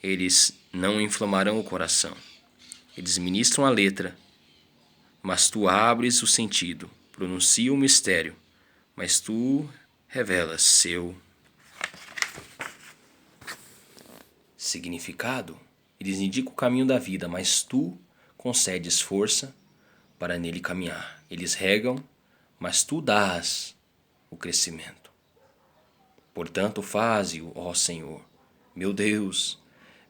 eles não inflamarão o coração. Eles ministram a letra, mas tu abres o sentido, pronuncia o mistério, mas tu revelas seu significado. Eles indicam o caminho da vida, mas tu concedes força para nele caminhar. Eles regam, mas tu dás o crescimento. Portanto, faze-o, ó Senhor, meu Deus,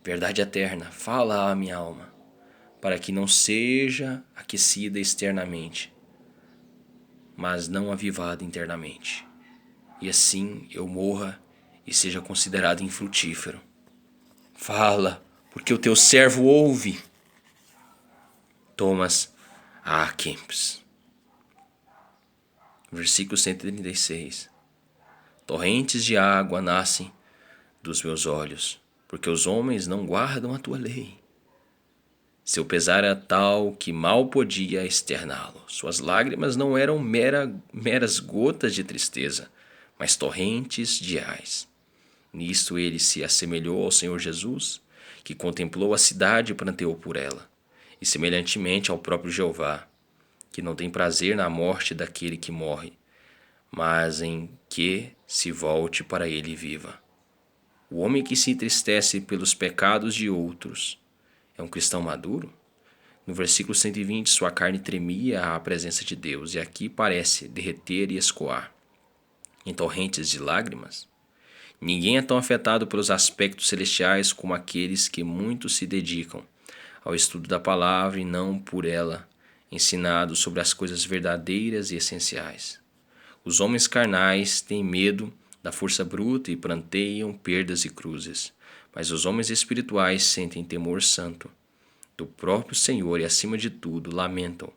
verdade eterna, fala à minha alma, para que não seja aquecida externamente, mas não avivada internamente, e assim eu morra e seja considerado infrutífero. Fala, porque o teu servo ouve. Thomas A. Kempis. Versículo 136. Torrentes de água nascem dos meus olhos, porque os homens não guardam a tua lei. Seu pesar era tal que mal podia externá-lo. Suas lágrimas não eram meras gotas de tristeza, mas torrentes de ais. Nisto ele se assemelhou ao Senhor Jesus, que contemplou a cidade e pranteou por ela, e semelhantemente ao próprio Jeová, que não tem prazer na morte daquele que morre, mas em que se volte para ele e viva. O homem que se entristece pelos pecados de outros é um cristão maduro? No versículo 120, sua carne tremia à presença de Deus, e aqui parece derreter e escoar em torrentes de lágrimas. Ninguém é tão afetado pelos aspectos celestiais como aqueles que muito se dedicam ao estudo da palavra e não por ela ensinados sobre as coisas verdadeiras e essenciais. Os homens carnais têm medo da força bruta e pranteiam perdas e cruzes, mas os homens espirituais sentem temor santo do próprio Senhor e, acima de tudo, lamentam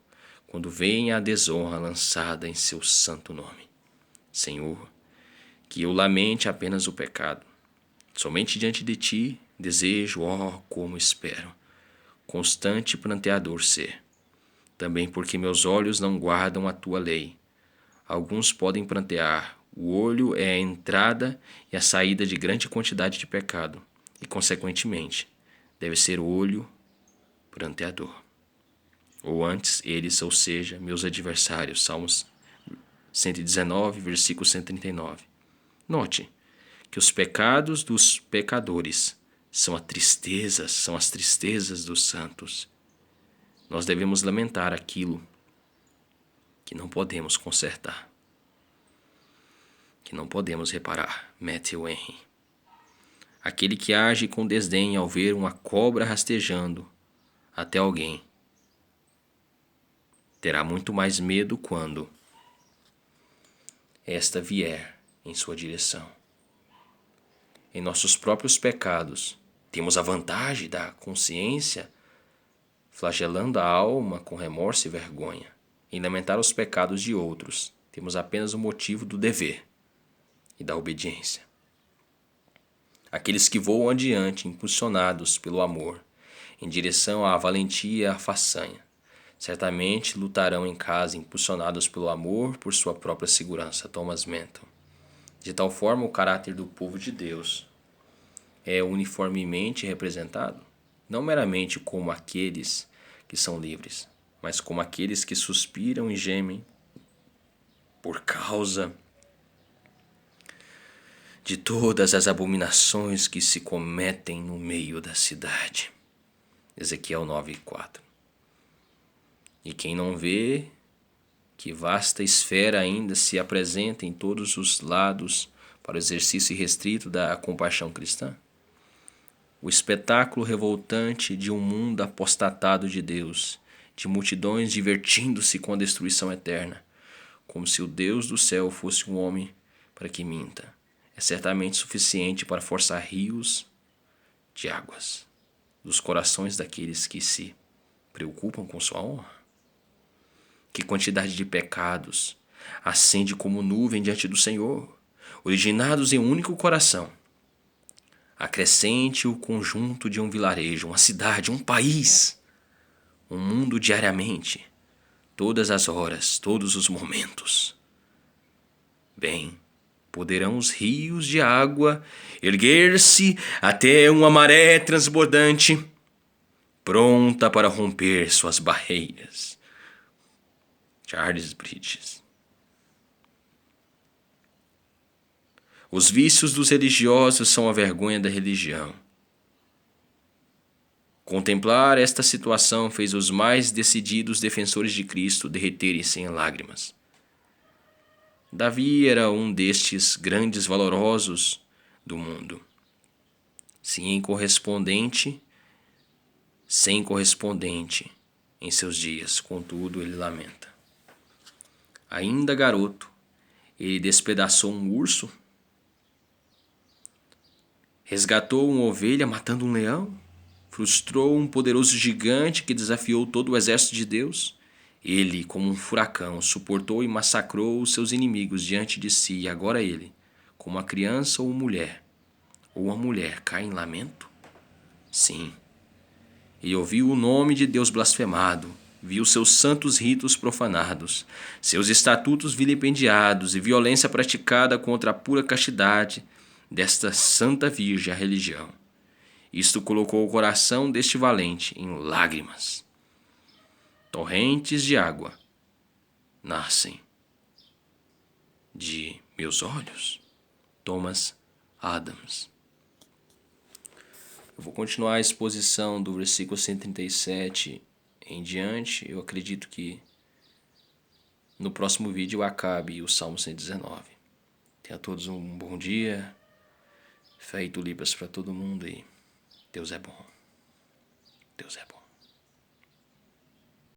quando veem a desonra lançada em seu santo nome. Senhor, que eu lamente apenas o pecado. Somente diante de ti desejo, como espero, constante pranteador ser. Também porque meus olhos não guardam a tua lei. Alguns podem prantear. O olho é a entrada e a saída de grande quantidade de pecado, e, consequentemente, deve ser o olho pranteador. Ou antes, eles, ou seja, meus adversários. Salmos 119, versículo 139. Note que os pecados dos pecadores são as tristezas dos santos. Nós devemos lamentar aquilo que não podemos consertar, que não podemos reparar. Matthew Henry. Aquele que age com desdém ao ver uma cobra rastejando até alguém terá muito mais medo quando esta vier em sua direção. Em nossos próprios pecados, temos a vantagem da consciência, flagelando a alma com remorso e vergonha. Em lamentar os pecados de outros, temos apenas o motivo do dever e da obediência. Aqueles que voam adiante, impulsionados pelo amor, em direção à valentia e à façanha, certamente lutarão em casa, impulsionados pelo amor por sua própria segurança. Thomas Menton. De tal forma, o caráter do povo de Deus é uniformemente representado, não meramente como aqueles que são livres, mas como aqueles que suspiram e gemem por causa de todas as abominações que se cometem no meio da cidade. Ezequiel 9:4. E quem não vê que vasta esfera ainda se apresenta em todos os lados para o exercício irrestrito da compaixão cristã? O espetáculo revoltante de um mundo apostatado de Deus, de multidões divertindo-se com a destruição eterna, como se o Deus do céu fosse um homem para que minta, é certamente suficiente para forçar rios de águas dos corações daqueles que se preocupam com sua honra. Que quantidade de pecados acende como nuvem diante do Senhor, originados em um único coração. Acrescente o conjunto de um vilarejo, uma cidade, um país, um mundo diariamente, todas as horas, todos os momentos. Bem, poderão os rios de água erguer-se até uma maré transbordante, pronta para romper suas barreiras. Charles Bridges. Os vícios dos religiosos são a vergonha da religião. Contemplar esta situação fez os mais decididos defensores de Cristo derreterem-se em lágrimas. Davi era um destes grandes valorosos do mundo. Sem correspondente em seus dias, contudo ele lamenta. Ainda garoto, ele despedaçou um urso, resgatou uma ovelha matando um leão, frustrou um poderoso gigante que desafiou todo o exército de Deus. Ele, como um furacão, suportou e massacrou os seus inimigos diante de si, e agora ele, como uma criança ou uma mulher, cai em lamento? Sim. E ouviu o nome de Deus blasfemado, viu seus santos ritos profanados, seus estatutos vilipendiados e violência praticada contra a pura castidade desta santa virgem, a religião. Isto colocou o coração deste valente em lágrimas. Torrentes de água nascem de meus olhos. Thomas Adams. Eu vou continuar a exposição do versículo 137 em diante. Eu acredito que no próximo vídeo eu acabe o Salmo 119. Tenha todos um bom dia. Fé e tulipes para todo mundo e Deus é bom. Deus é bom.